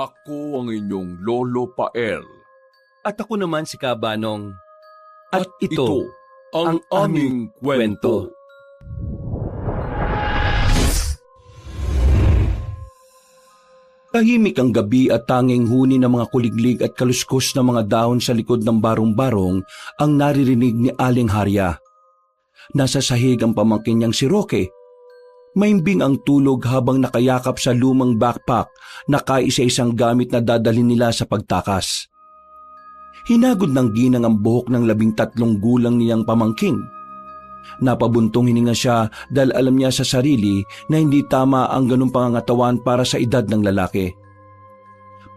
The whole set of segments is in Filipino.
Ako ang inyong Lolo Pael. At ako naman si Kabanong. At ito ang aming kwento. Tahimik ang gabi at tanging huni ng mga kuliglig at kaluskos na mga dahon sa likod ng barong-barong ang naririnig ni Aling Harya. Nasa sahig ang pamangkin niyang si Roque. Maimbing ang tulog habang nakayakap sa lumang backpack na kaisa-isang gamit na dadalhin nila sa pagtakas. Hinagod ng ginang ang buhok ng 13 gulang niyang pamangkin. Napabuntong hininga siya dahil alam niya sa sarili na hindi tama ang ganung pangangatawan para sa edad ng lalaki.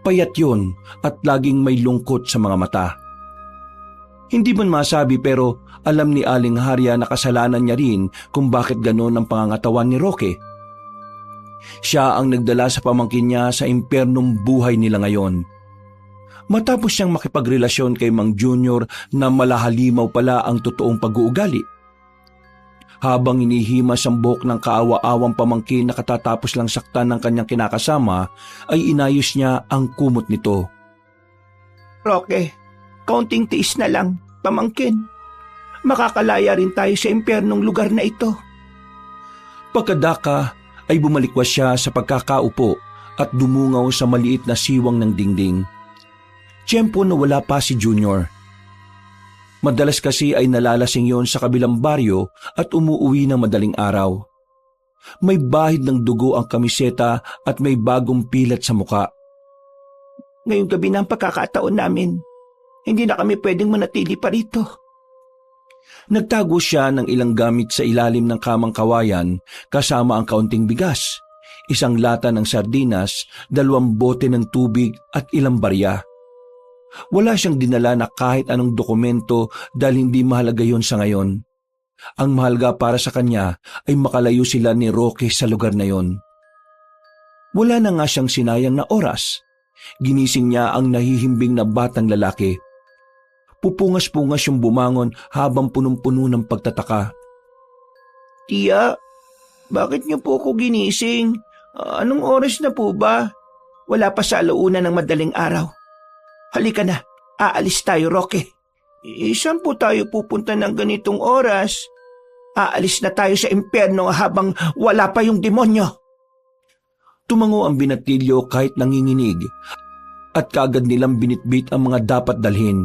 Payat yun at laging may lungkot sa mga mata. Hindi man masabi pero alam ni Aling Harya na kasalanan niya rin kung bakit ganon ang pangangatawan ni Roque. Siya ang nagdala sa pamangkin niya sa impernong buhay nila ngayon. Matapos siyang makipagrelasyon kay Mang Junior na malahalimaw pala ang totoong pag-uugali. Habang inihimas ang buhok ng kaawa-awang pamangkin na katatapos lang saktan ng kanyang kinakasama, ay inayos niya ang kumot nito. Roque, kaunting tiis na lang, pamangkin. Makakalaya rin tayo sa impyernong lugar na ito. Pagkadaka ay bumalikwas siya sa pagkakaupo at dumungaw sa maliit na siwang ng dingding. Tiyempo na wala pa si Junior. Madalas kasi ay nalalasing yon sa kabilang baryo at umuuwi ng madaling araw. May bahid ng dugo ang kamiseta at may bagong pilat sa muka. Ngayong gabi na ang pagkakataon namin. Hindi na kami pwedeng manatili pa rito. Nagtago siya ng ilang gamit sa ilalim ng kamang kawayan kasama ang kaunting bigas, isang lata ng sardinas, 2 bote ng tubig at ilang barya. Wala siyang dinala na kahit anong dokumento dahil hindi mahalaga yon sa ngayon. Ang mahalaga para sa kanya ay makalayo sila ni Roque sa lugar na yon. Wala na nga siyang sinayang na oras. Ginising niya ang nahihimbing na batang lalaki. Pupungas-pungas yung bumangon habang punong-puno ng pagtataka. Tiya, bakit niyo po ako ginising? Anong oras na po ba? Wala pa sa alauna ng madaling araw. Halika na, aalis tayo, Roque. Saan po tayo pupunta ng ganitong oras? Aalis na tayo sa impyerno habang wala pa yung demonyo. Tumango ang binatilyo kahit nanginginig at kaagad nilang binitbit ang mga dapat dalhin.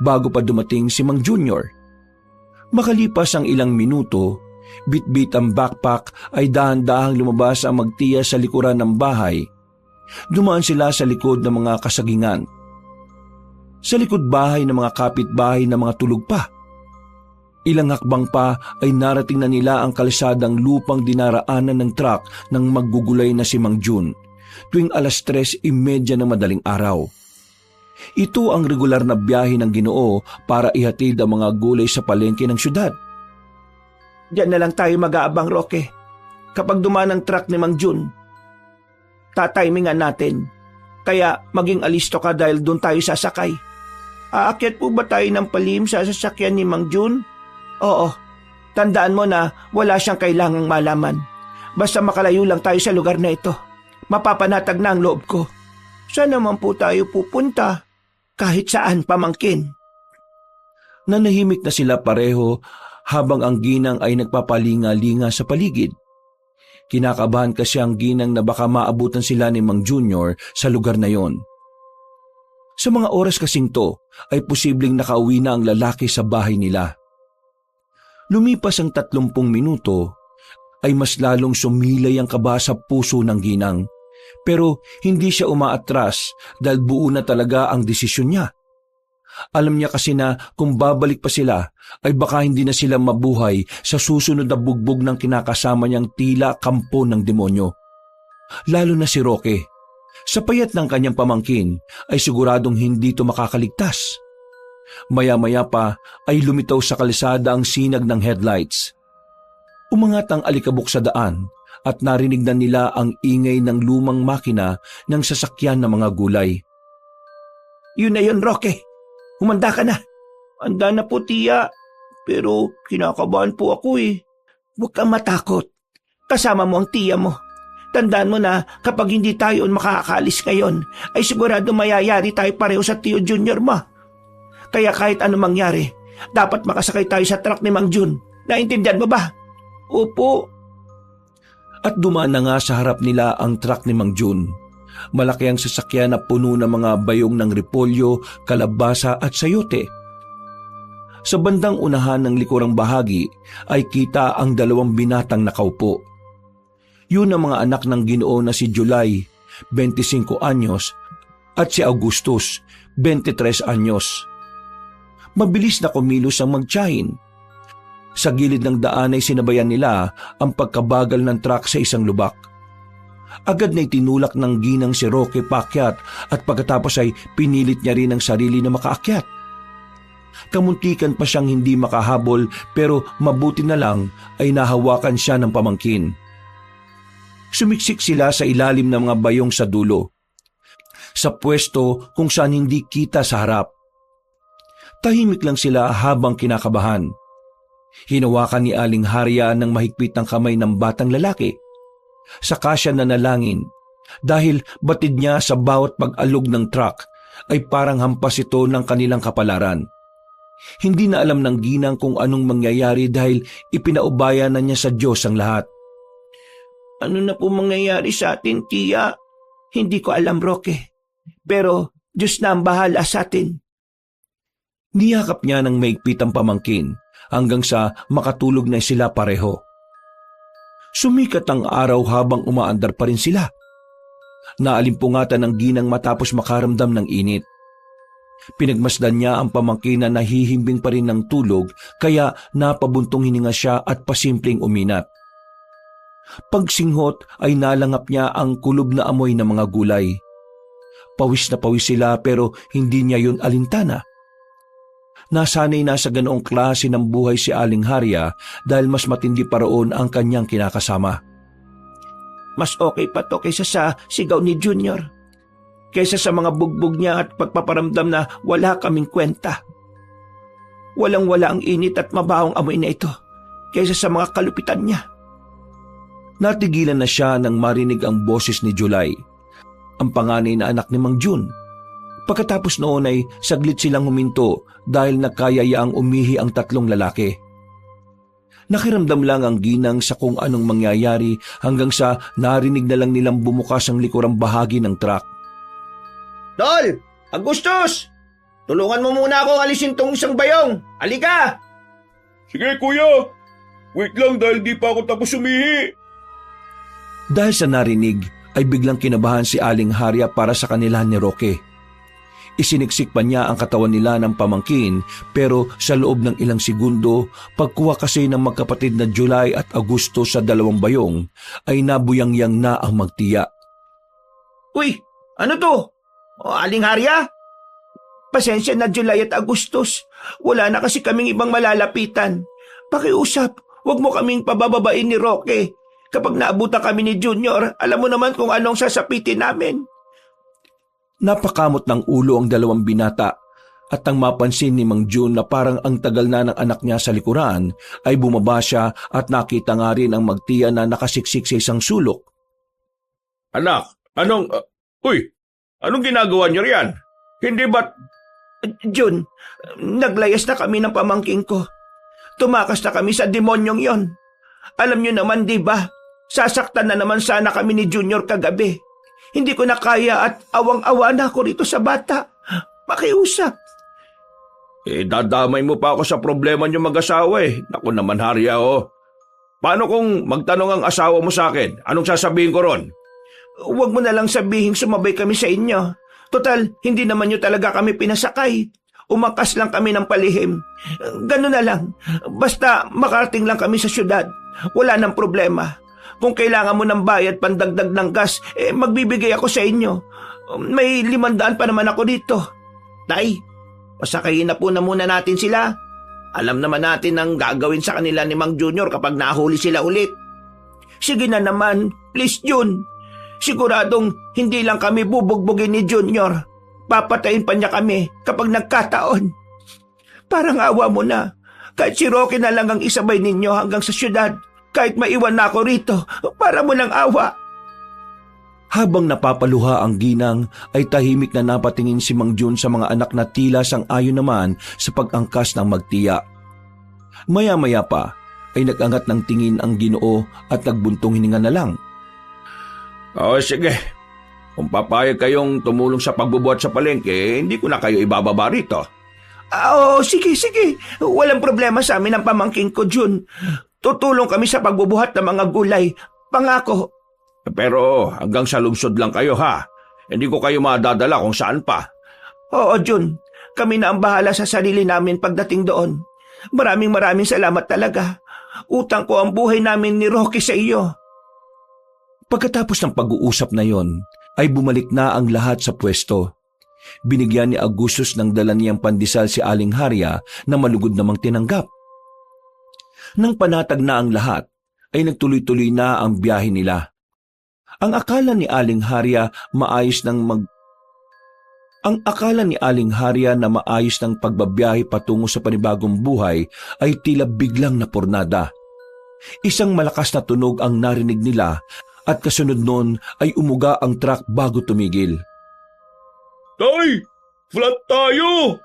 Bago pa dumating si Mang Junior. Makalipas ang ilang minuto, bitbit ang backpack ay dahan-dahang lumabas ang magtiya sa likuran ng bahay. Dumaan sila sa likod ng mga kasagingan. Sa likod bahay ng mga kapitbahay na mga tulog pa. Ilang hakbang pa ay narating na nila ang kalsadang lupang dinaraanan ng truck ng maggugulay na si Mang Jun tuwing 3:30 ng madaling araw. Ito ang regular na biyahe ng Ginoo para ihatid ang mga gulay sa palengke ng syudad. Diyan na lang tayo mag-aabang, Roque. Kapag dumaan ang truck ni Mang Jun, tatimingan natin. Kaya maging alisto ka dahil doon tayo sasakay. Aakyat po ba tayo ng palihim sa sasakyan ni Mang Jun? Oo. Tandaan mo na wala siyang kailangang malaman. Basta makalayo lang tayo sa lugar na ito. Mapapanatag na ang loob ko. Saan naman po tayo pupunta? Kahit saan, pamangkin. Nanahimik na sila pareho habang ang ginang ay nagpapalinga-linga sa paligid. Kinakabahan kasi ang ginang na baka maabutan sila ni Mang Junior sa lugar na yon. Sa mga oras kasing to ay posibleng nakauwi na ang lalaki sa bahay nila. Lumipas ang 30 minuto ay mas lalong sumilay ang kaba sa puso ng ginang. Pero hindi siya umaatras dahil buo na talaga ang desisyon niya. Alam niya kasi na kung babalik pa sila ay baka hindi na sila mabuhay sa susunod na bugbog ng kinakasama niyang tila kampo ng demonyo. Lalo na si Roque. Sa payat ng kanyang pamangkin ay siguradong hindi ito makakaligtas. Maya-maya pa ay lumitaw sa kalsada ang sinag ng headlights. Umangat ang alikabok sa daan at narinig na nila ang ingay ng lumang makina ng sasakyan ng mga gulay. Yun na yun, Roque. Humanda ka na. Handa na po, tiya. Pero kinakabahan po ako eh. Huwag kang matakot. Kasama mo ang tiya mo. Tandaan mo na kapag hindi tayo makakaalis ngayon, ay sigurado mayayari tayo pareho sa Tio Junior mo. Kaya kahit ano mangyari, dapat makasakay tayo sa truck ni Mang Jun. Naintindihan mo ba? Opo. At dumaan na nga sa harap nila ang truck ni Mang Jun. Malaki ang sasakyan na puno ng mga bayong ng repolyo, kalabasa at sayote. Sa bandang unahan ng likurang bahagi ay kita ang 2 binatang nakaupo. Yun ang mga anak ng Ginoo na si July, 25 anyos, at si Augustus, 23 anyos. Mabilis na kumilos ang magtiyahin. Sa gilid ng daan ay sinabayan nila ang pagkabagal ng truck sa isang lubak. Agad na itinulak ng ginang si Roque paakyat at pagkatapos ay pinilit niya rin ang sarili na makaakyat. Kamuntikan pa siyang hindi makahabol pero mabuti na lang ay nahawakan siya ng pamangkin. Sumiksik sila sa ilalim ng mga bayong sa dulo, sa pwesto kung saan hindi kita sa harap. Tahimik lang sila habang kinakabahan. Hinawakan ni Aling Harya ng mahigpit ng kamay ng batang lalaki. Saka siya nanalangin dahil batid niya sa bawat pag-alog ng truck ay parang hampas ito ng kanilang kapalaran. Hindi na alam ng ginang kung anong mangyayari dahil ipinaubaya na niya sa Diyos ang lahat. Ano na po mangyayari sa atin, Tia? Hindi ko alam, Roque. Pero Diyos na ang bahala sa atin. Niyakap niya ng maigpit ang pamangkin hanggang sa makatulog na sila pareho. Sumikat ang araw habang umaandar pa rin sila. Naalimpungatan ng ginang matapos makaramdam ng init. Pinagmasdan niya ang pamangkin na nahihimbing pa rin ng tulog kaya napabuntong hininga siya at pasimpleng uminat. Pagsinghot ay nalangap niya ang kulob na amoy ng mga gulay. Pawis na pawis sila pero hindi niya yun alintana. Nasanay na sa ganoong klase ng buhay si Aling Harya dahil mas matindi pa roon ang kanyang kinakasama. Mas okay pa to kaysa sa sigaw ni Junior. Kaysa sa mga bugbog niya at pagpaparamdam na wala kaming kwenta. Walang-wala ang init at mabahong amoy na ito kaysa sa mga kalupitan niya. Natigilan na siya nang marinig ang boses ni July, ang panganay na anak ni Mang Jun. Pagkatapos noon ay saglit silang huminto dahil nakayayaang umihi ang 3 lalaki. Nakiramdam lang ang ginang sa kung anong mangyayari hanggang sa narinig na lang nilang bumukas ang likurang bahagi ng truck. Dol! Augustus! Tulungan mo muna akong alisin tong isang bayong. Halika! Sige kuya, wait lang dahil di pa ako tapos umihi. Dahil sa narinig ay biglang kinabahan si Aling Harya para sa kanila ni Roque. Isiniksik pa niya ang katawan nila ng pamangkin pero sa loob ng ilang segundo, pagkuha kasi ng magkapatid na July at Augusto sa 2 bayong, ay nabuyangyang na ang magtiya. Uy! Ano to? O, Aling Harya? Pasensya na, July at Agustus. Wala na kasi kaming ibang malalapitan. Pakiusap, huwag mo kaming pabababain ni Roque. Kapag naabutan kami ni Junior, alam mo naman kung anong sasapitin namin. Napakamot ng ulo ang 2 binata at nang mapansin ni Mang Jun na parang ang tagal na ng anak niya sa likuran, ay bumaba siya at nakita nga rin ang magtiya na nakasiksik sa isang sulok. Anak, anong ginagawa niyo riyan? Hindi ba't... Jun, naglayas na kami ng pamangking ko. Tumakas na kami sa demonyong yon. Alam niyo naman, di ba? Sasaktan na naman sana kami ni Junior kagabi. Hindi ko na kaya at awang-awa na ako rito sa bata. Pakiusap. Dadamay mo pa ako sa problema niyo mag-asawa eh. Naku naman Harya Paano kung magtanong ang asawa mo sa akin? Anong sasabihin ko ron? Huwag mo na lang sabihing sumabay kami sa inyo. Total, hindi naman niyo talaga kami pinasakay. Umakas lang kami ng palihim. Ganun na lang. Basta makarating lang kami sa syudad. Wala nang problema. Kung kailangan mo ng bayad pandagdag ng gas, magbibigay ako sa inyo. May 500 pa naman ako dito. Tay, pasakayin na po na muna natin sila. Alam naman natin ang gagawin sa kanila ni Mang Junior kapag nahuli sila ulit. Sige na naman, please Jun. Siguradong hindi lang kami bubugbugin ni Junior. Papatayin pa niya kami kapag nagkataon. Parang awa mo na. Kahit si Roque na lang ang isabay ninyo hanggang sa syudad. Kahit maiwan na ako rito, para mo ng awa. Habang napapaluha ang ginang ay tahimik na napatingin si Mang Jun sa mga anak na tila sang-ayon naman sa pag-angkas ng magtiya. Maya-maya pa ay nag-angat ng tingin ang Ginoo at nagbuntong hininga na lang. O sige, kung papayag kayong tumulong sa pagbubuhat sa palengke, hindi ko na kayo ibababa rito. Oo, sige. Walang problema sa amin ang pamangkin ko, Jun. Tutulong kami sa pagbubuhat ng mga gulay. Pangako. Pero hanggang sa lungsod lang kayo ha. Hindi ko kayo madadala kung saan pa. Oo, Jun. Kami na ang bahala sa sarili namin pagdating doon. Maraming salamat talaga. Utang ko ang buhay namin ni Rocky sa iyo. Pagkatapos ng pag-uusap na yon, ay bumalik na ang lahat sa pwesto. Binigyan ni Augustus ng dala niyang pandesal si Aling Harya na malugod namang tinanggap. Nang panatag na ang lahat, ay nagtuloy-tuloy na ang biyahe nila. Ang akala ni Aling Harya na maayos ng pagbabiyahe patungo sa panibagong buhay ay tila biglang napurnada. Isang malakas na tunog ang narinig nila at kasunod nun ay umuga ang truck bago tumigil. Tay! Flat tayo!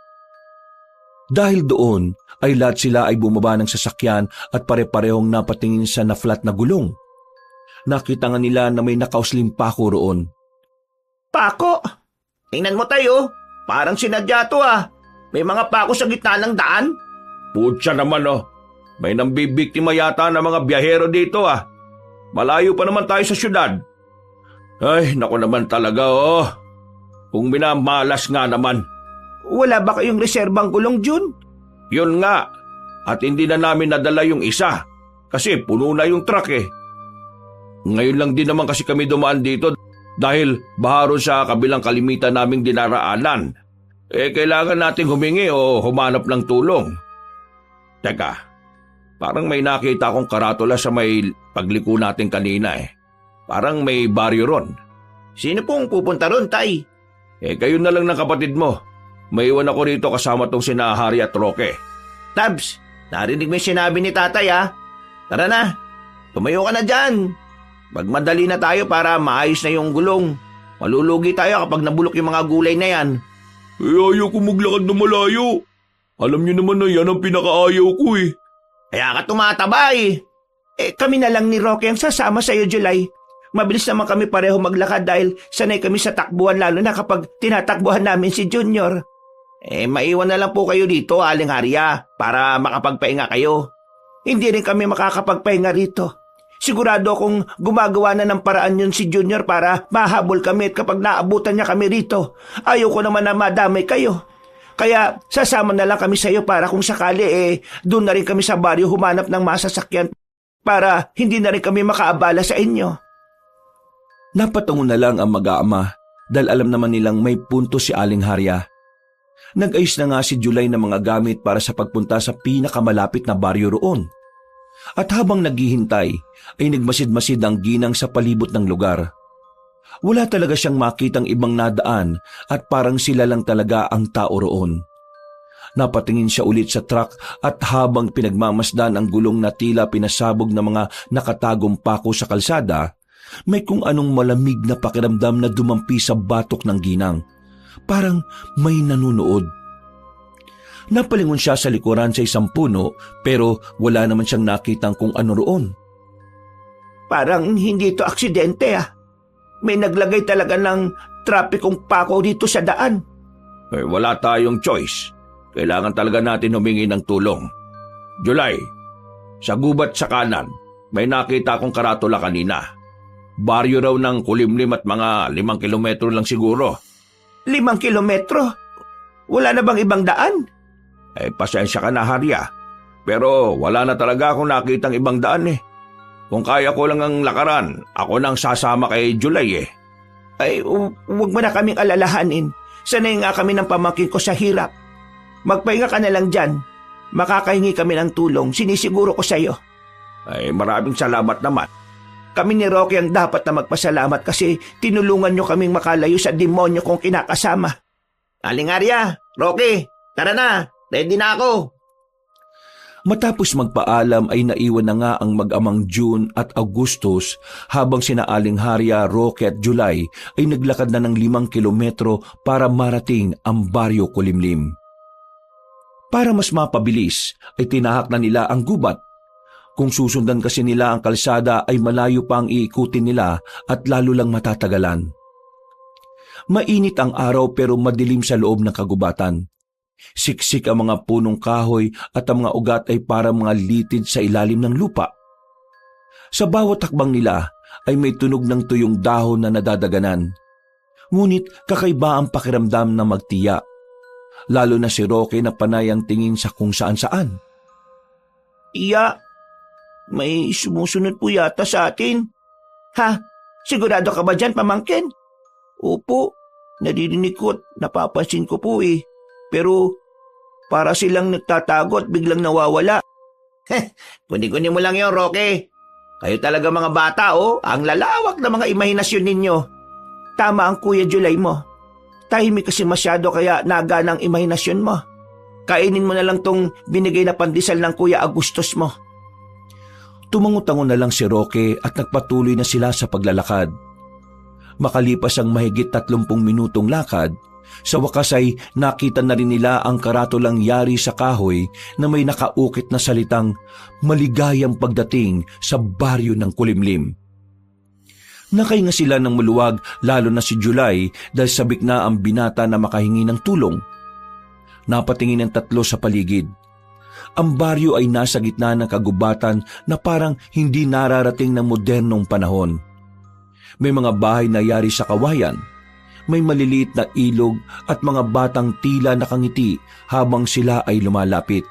Dahil doon ay lahat sila ay bumaba ng sasakyan at pare-parehong napatingin sa na-flat na gulong. Nakita nga nila na may nakausling pako roon. Pako? Tingnan mo tayo. Parang sinadya to ah. May mga pako sa gitna ng daan. Putya naman oh. May nambibiktima yata ng mga biyahero dito ah. Malayo pa naman tayo sa syudad. Ay, naku naman talaga oh. Kung minamalas nga naman. Wala ba kayong reserbang gulong, Jun? Yun nga. At hindi na namin nadala yung isa. Kasi puno na yung truck eh. Ngayon lang din naman kasi kami dumaan dito dahil baharon sa kabilang kalimitan naming dinaraanan. Kailangan nating humingi o humanap ng tulong. Teka, parang may nakita akong karatula sa may pagliko natin kanina eh. Parang may baryo ron. Sino pong pupunta ron, Tay? Kayo na lang ng kapatid mo. May iwan ako rito kasama tong sina Harry at Roque. Tabs, narinig mo yung sinabi ni Tatay ah. Tara na, tumayo ka na dyan. Magmadali na tayo para maayos na yung gulong. Malulugi tayo kapag nabulok yung mga gulay na yan. Ayaw ko maglakad na malayo. Alam niyo naman na yan ang pinakaayaw ko eh. Kaya ka tumataba eh. Kami na lang ni Roque ang sasama sa iyo, July. Mabilis naman kami pareho maglakad dahil sanay kami sa takbuhan lalo na kapag tinatakbuhan namin si Junior. Maiwan na lang po kayo dito, Aling Harya, para makapagpahinga kayo. Hindi rin kami makakapagpahinga rito. Sigurado akong gumagawa na ng paraan yun si Junior para mahabol kami at kapag naabutan niya kami rito, ayaw ko naman na madamay kayo. Kaya sasama na lang kami sa iyo para kung sakali doon na rin kami sa baryo humanap ng masasakyan para hindi na rin kami makaabala sa inyo. Napatungo na lang ang mag-aama dahil alam naman nilang may punto si Aling Harya. Nag-ayos na nga si July ng mga gamit para sa pagpunta sa pinakamalapit na baryo roon. At habang naghihintay, ay nagmasid-masid ang ginang sa palibot ng lugar. Wala talaga siyang makitang ibang nadaan at parang sila lang talaga ang tao roon. Napatingin siya ulit sa truck at habang pinagmamasdan ang gulong na tila pinasabog ng mga nakatagong pako sa kalsada, may kung anong malamig na pakiramdam na dumampi sa batok ng ginang. Parang may nanunood. Napalingon siya sa likuran sa isang puno pero wala naman siyang nakitang kung ano roon. Parang hindi ito aksidente ah. May naglagay talaga ng trapikong pako dito sa daan. Wala tayong choice. Kailangan talaga natin humingi ng tulong. July, sa gubat sa kanan, may nakita akong karatula kanina. Baryo raw ng kulimlim at mga 5 kilometro lang siguro. 5 kilometro? Wala na bang ibang daan? Pasensya ka na, Harya. Pero wala na talaga akong nakitang ibang daan eh. Kung kaya ko lang ang lakaran, ako nang sasama kay July eh. Huwag mo na kaming alalahanin. Sanay nga kami ng pamangkin ko sa hirap. Magpahinga ka na lang dyan. Makakahingi kami ng tulong, sinisiguro ko sa iyo. Maraming salamat naman. Kami ni Rocky ang dapat na magpasalamat kasi tinulungan nyo kaming makalayo sa demonyo kong kinakasama. Aling Arya, Rocky, tara na, ready na ako. Matapos magpaalam ay naiwan na nga ang mag-amang June at Augustus habang sina Aling Harya, Roque at July ay naglakad na ng 5 kilometro para marating ang Baryo Kulimlim. Para mas mapabilis ay tinahak na nila ang gubat. Kung susundan kasi nila ang kalsada ay malayo pa ang iikutin nila at lalo lang matatagalan. Mainit ang araw pero madilim sa loob ng kagubatan. Siksik ang mga punong kahoy at ang mga ugat ay parang mga litid sa ilalim ng lupa. Sa bawat hakbang nila ay may tunog ng tuyong dahon na nadadaganan. Ngunit kakaiba ang pakiramdam na magtiya. Lalo na si Roque na panay ang tingin sa kung saan-saan. Tiya, may sumusunod po yata sa atin. Ha? Sigurado ka ba dyan, pamangkin? Opo, naririnig ko at napapansin ko po eh. Pero para silang nagtatago at biglang nawawala. Kunin-kunin mo lang yon, Roque. Kayo talaga mga bata, oh. Ang lalawak na mga imahinasyon ninyo. Tama ang Kuya July mo. Tahimik kasi masyado kaya naga ng imahinasyon mo. Kainin mo na lang tong binigay na pandesal ng Kuya Agustus mo. Tumango-tango na lang si Roque at nagpatuloy na sila sa paglalakad. Makalipas ang mahigit 30 minutong lakad, sa wakas ay nakita na rin nila ang karatulang yari sa kahoy na may nakaukit na salitang maligayang pagdating sa baryo ng Kulimlim. Nakahinga sila ng maluwag lalo na si July dahil sabik na ang binata na makahingi ng tulong. Napatingin ang tatlo sa paligid. Ang baryo ay nasa gitna ng kagubatan na parang hindi nararating ng modernong panahon. May mga bahay na yari sa kawayan. May maliliit na ilog at mga batang tila nakangiti habang sila ay lumalapit.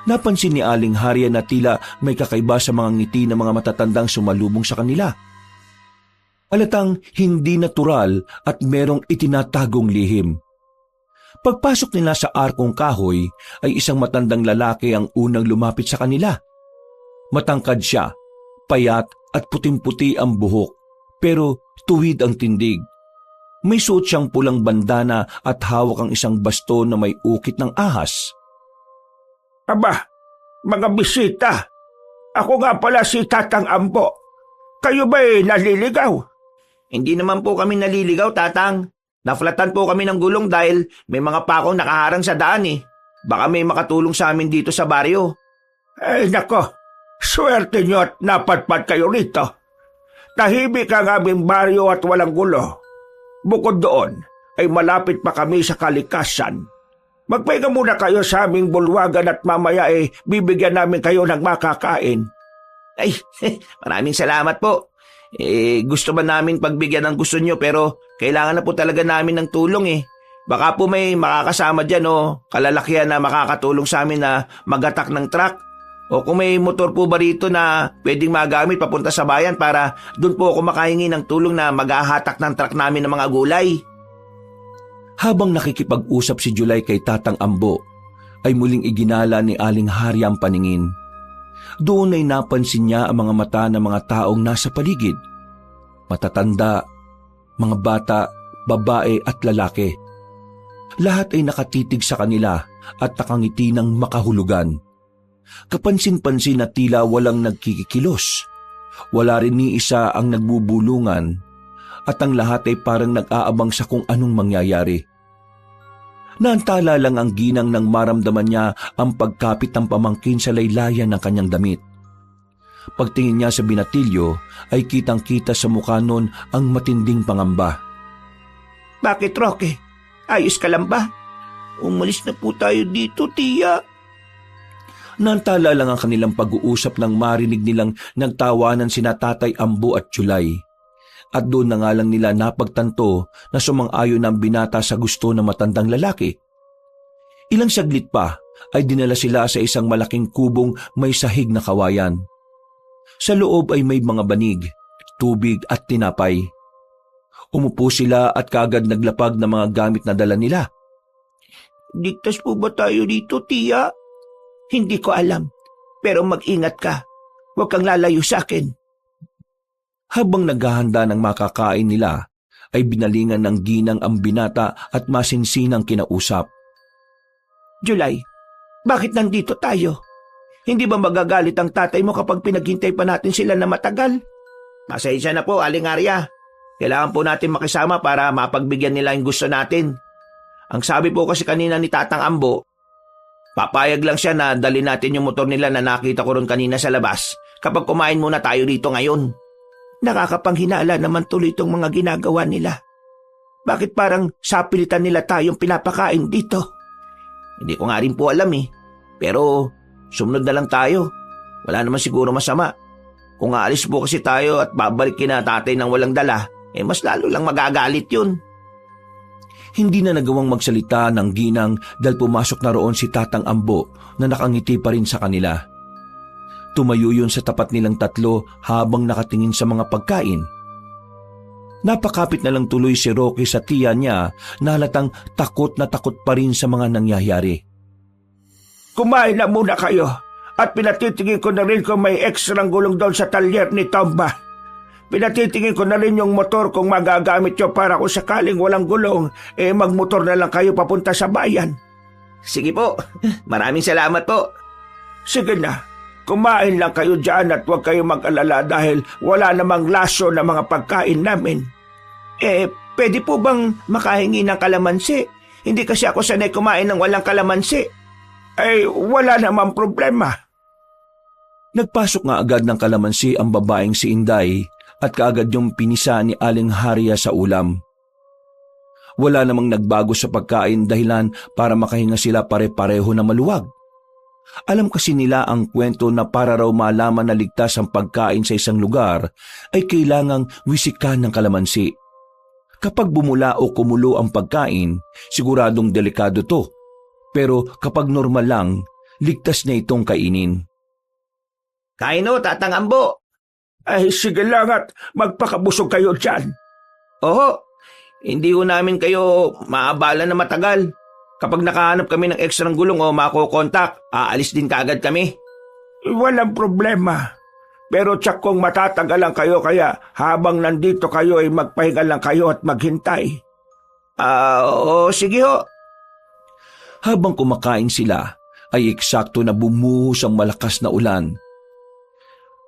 Napansin ni Aling Harya na tila may kakaiba sa mga ngiti ng mga matatandang sumalubong sa kanila. Halatang hindi natural at merong itinatagong lihim. Pagpasok nila sa arkong kahoy ay isang matandang lalaki ang unang lumapit sa kanila. Matangkad siya, payat at puting-puti ang buhok, pero tuwid ang tindig. May suot siyang pulang bandana at hawak ang isang baston na may ukit ng ahas. Aba, mga bisita. Ako nga pala si Tatang Ambo. Kayo ba'y naliligaw? Hindi naman po kami naliligaw, Tatang. Naflatan po kami ng gulong dahil may mga pakong nakaharang sa daan eh. Baka may makatulong sa amin dito sa baryo. Ay nako, swerte nyo at napadpad kayo rito. Tahimik ang aming baryo at walang gulo. Bukod doon, ay malapit pa kami sa kalikasan. Magpahinga muna kayo sa aming bulwagan at mamaya bibigyan namin kayo ng makakain. Ay, maraming salamat po. Gusto ba namin pagbigyan ng gusto nyo pero kailangan na po talaga namin ng tulong eh. Baka po may makakasama dyan o kalalakihan na makakatulong sa amin na magatak ng truck. O kung may motor po ba rito na pwedeng magamit papunta sa bayan para doon po ako makahingi ng tulong na maghahatak ng truck namin ng mga gulay. Habang nakikipag-usap si July kay Tatang Ambo, ay muling iginala ni Aling Harya ang paningin. Doon ay napansin niya ang mga mata ng mga taong nasa paligid. Matatanda, mga bata, babae at lalaki. Lahat ay nakatitig sa kanila at nakangiti ng makahulugan. Kapansin-pansin na tila walang nagkikikilos. Wala rin ni isa ang nagbubulungan at ang lahat ay parang nag-aabang sa kung anong mangyayari. Naantala lang ang ginang nang maramdaman niya ang pagkapit ng pamangkin sa laylayan ng kanyang damit. Pagtingin niya sa binatilyo ay kitang-kita sa mukha nun ang matinding pangamba. Bakit, Roque? Ayos ka lang ba? Umalis na po tayo dito, tiya. Naantala lang ang kanilang pag-uusap nang marinig nilang nagtawanan sina Tatay Ambo at July. At doon na nga lang nila napagtanto na sumang-ayon ang binata sa gusto ng matandang lalaki. Ilang saglit pa ay dinala sila sa isang malaking kubong may sahig na kawayan. Sa loob ay may mga banig, tubig at tinapay. Umupo sila at kaagad naglapag ng mga gamit na dala nila. Ligtas po ba tayo dito, tiya? Hindi ko alam, pero mag-ingat ka. Huwag kang lalayo sa akin. Habang naghahanda ng makakain nila, ay binalingan ng ginang ang binata at masinsinang kinausap. July, bakit nandito tayo? Hindi ba magagalit ang tatay mo kapag pinaghintay pa natin sila na matagal? Pasensya na po, Aling Arya. Kailangan po natin makisama para mapagbigyan nila yung gusto natin. Ang sabi po kasi kanina ni Tatang Ambo, papayag lang siya na dali natin yung motor nila na nakita ko ron kanina sa labas kapag kumain muna tayo dito ngayon. Nakakapanghinala naman tuloy itong mga ginagawa nila. Bakit parang sapilitan nila tayong pinapakain dito? Hindi ko nga rin po alam eh. Pero sumunod na lang tayo. Wala naman siguro masama. Kung aalis po kasi tayo at babalik kina tatay ng walang dala, mas lalo lang magagalit yun. Hindi na nagawang magsalita ng ginang dahil pumasok na roon si Tatang Ambo na nakangiti pa rin sa kanila. Tumayo yun sa tapat nilang tatlo habang nakatingin sa mga pagkain. Napakapit na lang tuloy si Rocky sa tiya niya na halatang takot na takot pa rin sa mga nangyayari. Kumain na muna kayo at pinatitingin ko na rin kung may ekstrang gulong doon sa talyer ni Tomba. Pinatitingin ko na rin yung motor kung magagamit nyo para kung sakaling walang gulong, magmotor na lang kayo papunta sa bayan. Sige po, maraming salamat po. Sige na, kumain lang kayo dyan at huwag kayo mag-alala dahil wala namang laso na mga pagkain namin. Pwede po bang makahingi ng kalamansi? Hindi kasi ako sanay kumain ng walang kalamansi. Wala namang problema. Nagpasok nga agad ng kalamansi ang babaeng si Inday at kaagad yung pinisa ni Aling Harya sa ulam. Wala namang nagbago sa pagkain dahilan para makahinga sila pare-pareho na maluwag. Alam kasi nila ang kwento na para raw malaman na ligtas ang pagkain sa isang lugar ay kailangang wisikan ng kalamansi. Kapag bumula o kumulo ang pagkain, siguradong delikado to. Pero kapag normal lang, ligtas na itong kainin. Kain o, Tatang Ambo. Sige lang at magpakabusog kayo dyan. Oo, hindi ko namin kayo maabala na matagal. Kapag nakahanap kami ng ekstrang gulong o makokontak, aalis din kaagad kami. Walang problema. Pero tsak kong matatagalan kayo kaya habang nandito kayo ay magpahinga lang kayo at maghintay. Oo, sige ho. Habang kumakain sila, ay eksakto na bumuhos ang malakas na ulan.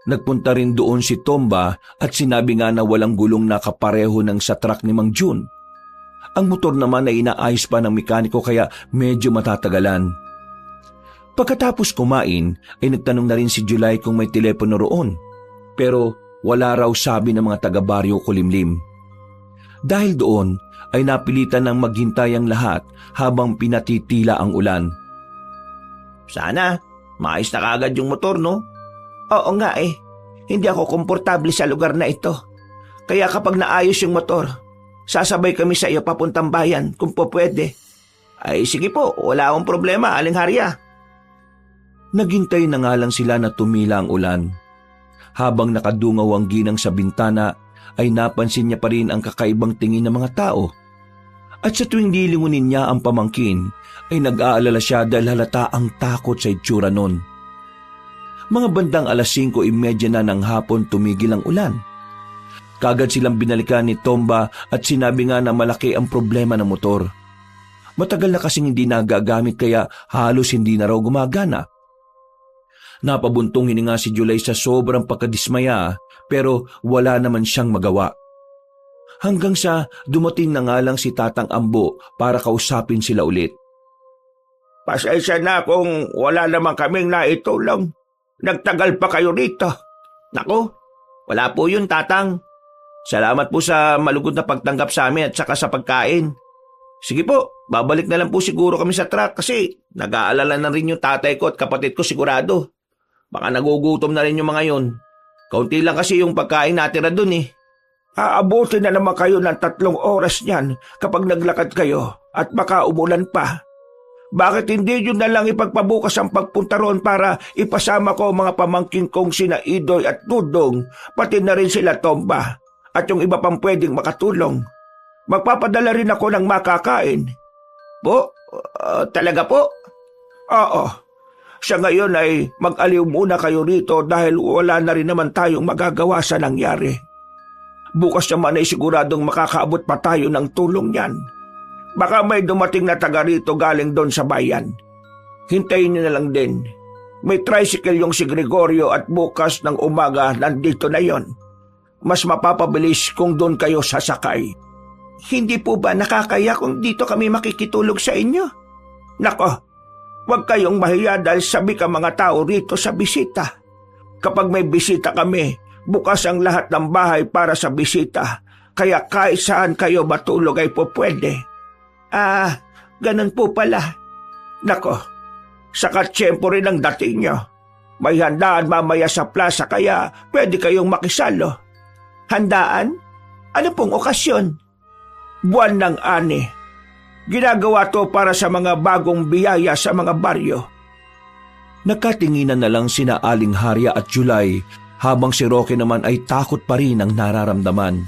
Nagpunta rin doon si Tomba at sinabi nga na walang gulong na kapareho ng sa truck ni Mang Jun. Ang motor naman ay inaayos pa ng mekaniko kaya medyo matatagalan. Pagkatapos kumain ay nagtanong na rin si July kung may telepono roon. Pero wala raw sabi ng mga taga-baryo Kulimlim. Dahil doon ay napilitan ng maghintay ang lahat habang pinatitila ang ulan. Sana maayos na kaagad yung motor, no? Oo nga eh. Hindi ako komportable sa lugar na ito. Kaya kapag naayos yung motor, sasabay kami sa iyo papuntang bayan kung po pwede. Sige po, wala akong problema, Aling Harya. Naghintay na nga lang sila na tumila ang ulan. Habang nakadungaw ang ginang sa bintana, ay napansin niya pa rin ang kakaibang tingin ng mga tao. At sa tuwing lilingunin niya ang pamangkin, ay nag-aalala siya dahil halata ang takot sa itsura nun. Mga bandang 5:30 na ng hapon tumigil ang ulan. Kagad silang binalikan ni Tomba at sinabi nga na malaki ang problema ng motor. Matagal na kasing hindi nagagamit kaya halos hindi na raw gumagana. Napabuntong hininga si July sa sobrang pagkadismaya pero wala naman siyang magawa. Hanggang sa dumating na nga lang si Tatang Ambo para kausapin sila ulit. Pasensya na kung wala naman kaming naitulong. Nagtagal pa kayo rito. Naku, wala po yun, Tatang. Salamat po sa malugod na pagtanggap sa amin at saka sa pagkain. Sige po, babalik na lang po siguro kami sa truck kasi nag-aalala na rin yung tatay ko at kapatid ko sigurado. Baka nagugutom na rin yung mga yun. Kaunti lang kasi yung pagkain natira dun eh. Aabutin na naman kayo ng 3 oras niyan kapag naglakad kayo at baka umulan pa. Bakit hindi nyo na lang ipagpabukas ang pagpunta roon para ipasama ko ang mga pamangkin kong sina Idoy at Dudong, pati na rin sila Tomba at yung iba pang pwedeng makatulong. Magpapadala rin ako ng makakain. Po? Talaga po? Oo. Sa ngayon ay mag-aliw muna kayo rito dahil wala na rin naman tayong magagawa sa nangyari. Bukas naman ay siguradong makakaabot pa tayo ng tulong niyan. Baka may dumating na taga rito galing doon sa bayan. Hintayin niyo na lang din. May tricycle yung si Gregorio at bukas ng umaga nandito na yon. Mas mapapabilis kung doon kayo sasakay. Hindi po ba nakakaya kung dito kami makikitulog sa inyo? Nako, huwag kayong mahiya dahil sabi ka mga tao rito sa bisita. Kapag may bisita kami, bukas ang lahat ng bahay para sa bisita. Kaya kahit saan kayo matulog ay po pwede. Ganun po pala. Nako, sakat tiyempo rin ang dating nyo. May handaan mamaya sa plaza kaya pwede kayong makisalo. Handaan? Ano pong okasyon? Buwan ng Ani. Ginagawa to para sa mga bagong biyaya sa mga baryo. Nagkatinginan na lang sina Aling Harya at July habang si Roque naman ay takot pa rin ang nararamdaman.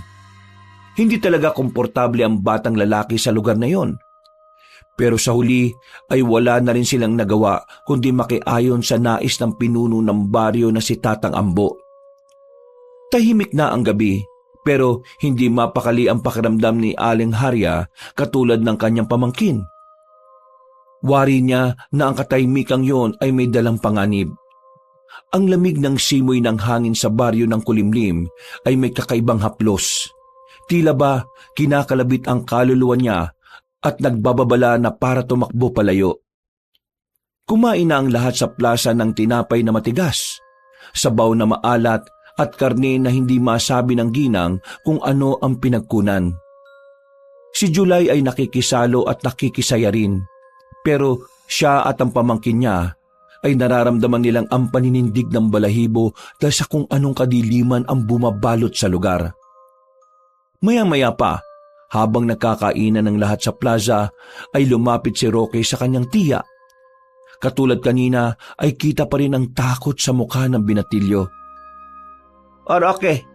Hindi talaga komportable ang batang lalaki sa lugar na yon. Pero sa huli ay wala na rin silang nagawa kundi makiayon sa nais ng pinuno ng baryo na si Tatang Ambo. Tahimik na ang gabi pero hindi mapakali ang pakiramdam ni Aling Harya katulad ng kanyang pamangkin. Wari niya na ang katahimikang yon ay may dalang panganib. Ang lamig ng simoy ng hangin sa baryo ng Kulimlim ay may kakaibang haplos. Tila ba kinakalabit ang kaluluwa niya at nagbababala na para tumakbo palayo. Kumain na ang lahat sa plaza ng tinapay na matigas, sabaw na maalat at karne na hindi masabi ng ginang kung ano ang pinagkunan. Si July ay nakikisalo at nakikisaya rin, pero siya at ang pamangkin niya ay nararamdaman nilang ang paninindig ng balahibo dahil sa kung anong kadiliman ang bumabalot sa lugar. Maya-maya pa, habang nagkakainan ng lahat sa plaza, ay lumapit si Roque sa kanyang tiya. Katulad kanina ay kita pa rin ang takot sa mukha ng binatilyo. O Roque,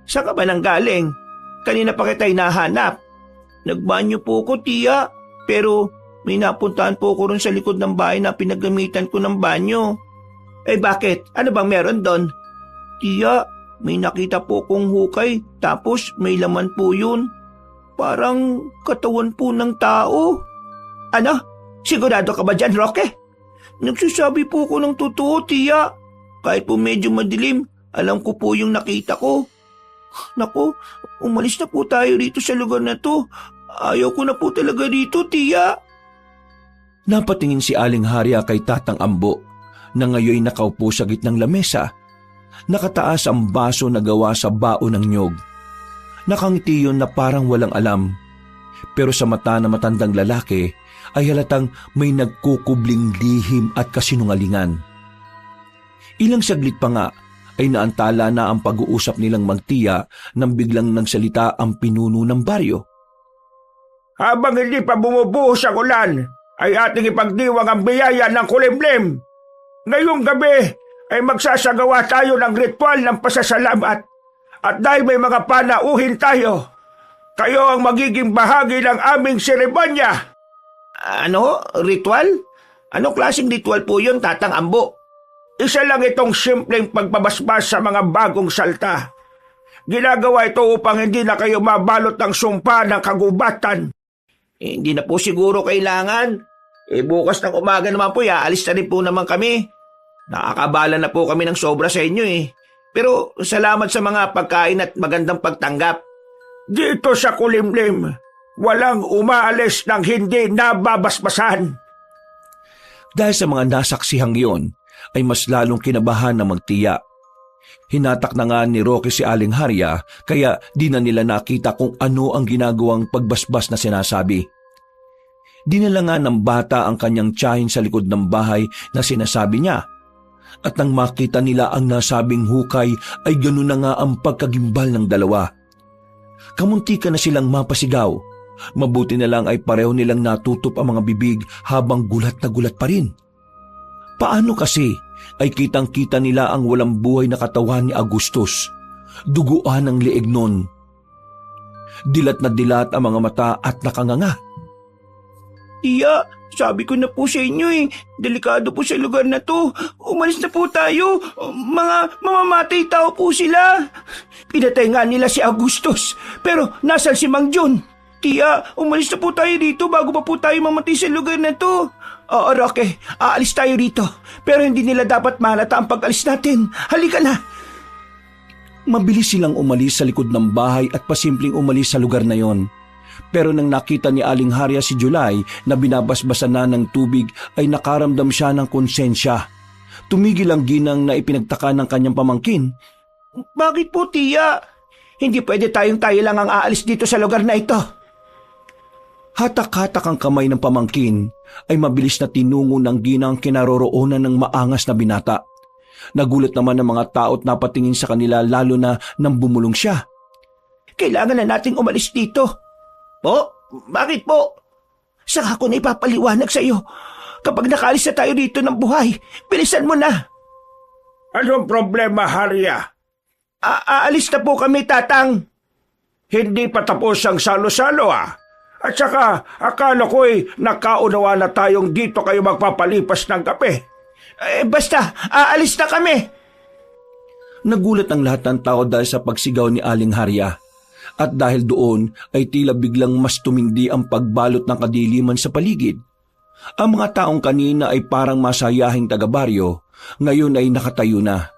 saan ka ba nang galing? Kanina pa kita'y nahanap. Nagbanyo po ko, tiya, pero may napuntahan po ko rin sa likod ng bahay na pinagamitan ko ng banyo. Bakit? Ano bang meron doon? Tiya, may nakita po kong hukay, tapos may laman po yun. Parang katawan po ng tao. Ano? Sigurado ka ba dyan, Roque? Nagsasabi po ko ng totoo, tiya. Kahit po medyo madilim, alam ko po yung nakita ko. Naku, umalis na po tayo rito sa lugar na to. Ayaw ko na po talaga rito, tiya. Napatingin si Aling Harya kay Tatang Ambo na ngayoy nakaupo sa gitnang lamesa. Nakataas ang baso na gawa sa bao ng nyog. Nakangiti yun na parang walang alam. Pero sa mata na matandang lalaki ay halatang may nagkukubling lihim at kasinungalingan. Ilang saglit pa nga ay naantala na ang pag-uusap nilang magtiya nang biglang nagsalita ang pinuno ng baryo. Habang hindi pa bumubuhos ang ulan, ay ating ipagdiwang ang biyaya ng Kulimlim. Ngayong gabi ay magsasagawa tayo ng ritual ng pasasalamat. At dahil may mga panauhin tayo, kayo ang magiging bahagi ng aming seremonya. Ano? Ritual? Anong klaseng ritual po yun, Tatang Ambo? Isa lang itong simpleng pagbabasbas sa mga bagong salta. Ginagawa ito upang hindi na kayo mabalot ng sumpa ng kagubatan. Hindi na po siguro kailangan. Bukas ng umaga naman po, aalis na rin po naman kami. Nakakabala na po kami ng sobra sa inyo Pero salamat sa mga pagkain at magandang pagtanggap. Dito sa Kulimlim, walang umaalis ng hindi nababasbasan. Dahil sa mga nasaksihang iyon, ay mas lalong kinabahan ng magtiya. Hinatak na nga ni Roque si Aling Harya kaya di na nila nakita kung ano ang ginagawang pagbasbas na sinasabi. Dinala nga ng bata ang kanyang tiyahin sa likod ng bahay na sinasabi niya. At nang makita nila ang nasabing hukay ay ganun na nga ang pagkagimbal ng dalawa. Kamuntikan na silang mapasigaw. Mabuti na lang ay pareho nilang natutop ang mga bibig habang gulat na gulat pa rin. Paano kasi ay kitang-kita nila ang walang buhay na katawan ni Agustus. Duguan ang lieg nun. Dilat na dilat ang mga mata at nakanganga. Tiya, sabi ko na po sa inyo delikado po sa lugar na to. Umalis na po tayo. Mga mamamatay tao po sila. Pinatay nga nila si Agustus, pero nasan si Mang Jun? Tiya, umalis na po tayo dito bago pa po tayo mamatay sa lugar na to. Oo, Roque, aalis tayo rito. Pero hindi nila dapat mahalata ang pag-alis natin. Halika na. Mabilis silang umalis sa likod ng bahay at pasimpleng umalis sa lugar na yon. Pero nang nakita ni Aling Harya si July na binabasbasan na ng tubig ay nakaramdam siya ng konsensya. Tumigil ang ginang na ipinagtaka ng kanyang pamangkin. Bakit po, Tiya? Hindi pwede tayo lang ang aalis dito sa lugar na ito. Hatak-hatak ang kamay ng pamangkin ay mabilis na tinungo ng ginang kinaroroonan ng maangas na binata. Nagulat naman ng mga tao at napatingin sa kanila lalo na nang bumulong siya. Kailangan na nating umalis dito. Po? Bakit po? Saka ako na ipapaliwanag sa iyo. Kapag nakaalis na tayo dito ng buhay, bilisan mo na. Anong problema, Harya? Aalis na po kami, Tatang. Hindi pa tapos ang salo-salo At saka, akala ko'y nakaunawa na tayong dito kayo magpapalipas ng kape. Basta, aalis na kami. Nagulat ang lahat ng tao dahil sa pagsigaw ni Aling Harya. At dahil doon ay tila biglang mas tumindi ang pagbalot ng kadiliman sa paligid. Ang mga taong kanina ay parang masayahing taga-baryo, ngayon ay nakatayo na.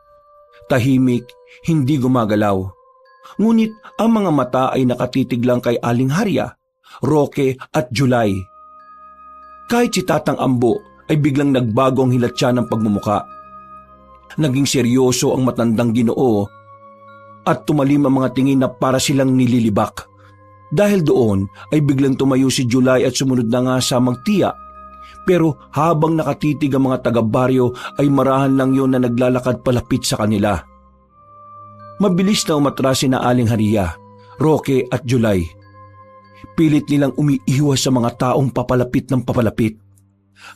Tahimik, hindi gumagalaw. Ngunit ang mga mata ay nakatitig lang kay Aling Harya, Roque at July. Kahit si Tatang Ambo ay biglang nagbago ang hilatsa ng pagmumuka. Naging seryoso ang matandang Ginoo at tumalim ang mga tingin na para silang nililibak. Dahil doon ay biglang tumayo si July at sumunod na nga sa magtiya. Pero habang nakatitig ang mga taga-baryo ay marahan lang yon na naglalakad palapit sa kanila. Mabilis na umatras sina Aling Harya, Roque at July. Pilit nilang umiiwas sa mga taong papalapit ng papalapit.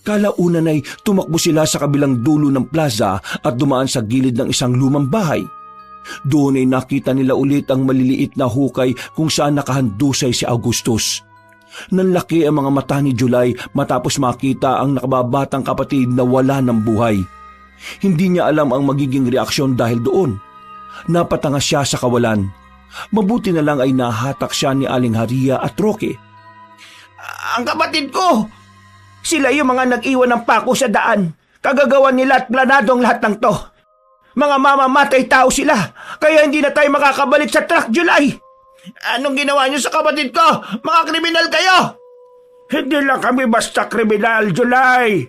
Kalaunan ay tumakbo sila sa kabilang dulo ng plaza at dumaan sa gilid ng isang lumang bahay. Doon ay nakita nila ulit ang maliliit na hukay kung saan nakahandusay si Augustus. Nanlaki ang mga mata ni July matapos makita ang nakababatang kapatid na wala ng buhay. Hindi niya alam ang magiging reaksyon dahil doon. Napatanga siya sa kawalan. Mabuti na lang ay nahatak siya ni Aling Harya at Roque. Ang kapatid ko! Sila yung mga nag-iwan ng pako sa daan. Kagagawan nila at planado ang lahat ng to. Mga mamamatay tao sila, kaya hindi na tayo makakabalik sa truck, July. Anong ginawa niyo sa kapatid ko? Mga kriminal kayo! Hindi lang kami basta kriminal, July.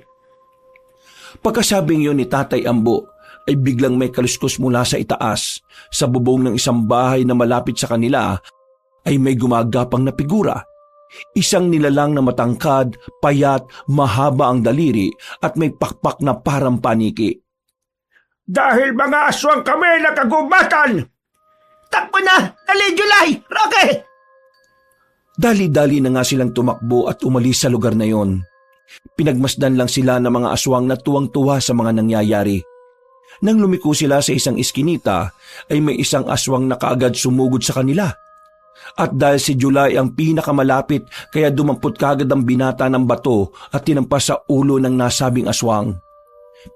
Pagkasabing yun ni Tatay Ambo, ay biglang may kaluskos mula sa itaas. Sa bubong ng isang bahay na malapit sa kanila, ay may gumagapang na figura. Isang nilalang na matangkad, payat, mahaba ang daliri at may pakpak na parang paniki. Dahil mga aswang kami na kagubatan! Takbo na! Dali, July! Roque! Dali-dali na nga silang tumakbo at umalis sa lugar na yon. Pinagmasdan lang sila ng mga aswang na tuwang-tuwa sa mga nangyayari. Nang lumiko sila sa isang iskinita, ay may isang aswang na kaagad sumugod sa kanila. At dahil si July ang pinakamalapit, kaya dumampot kaagad ang binata ng bato at tinampas sa ulo ng nasabing aswang.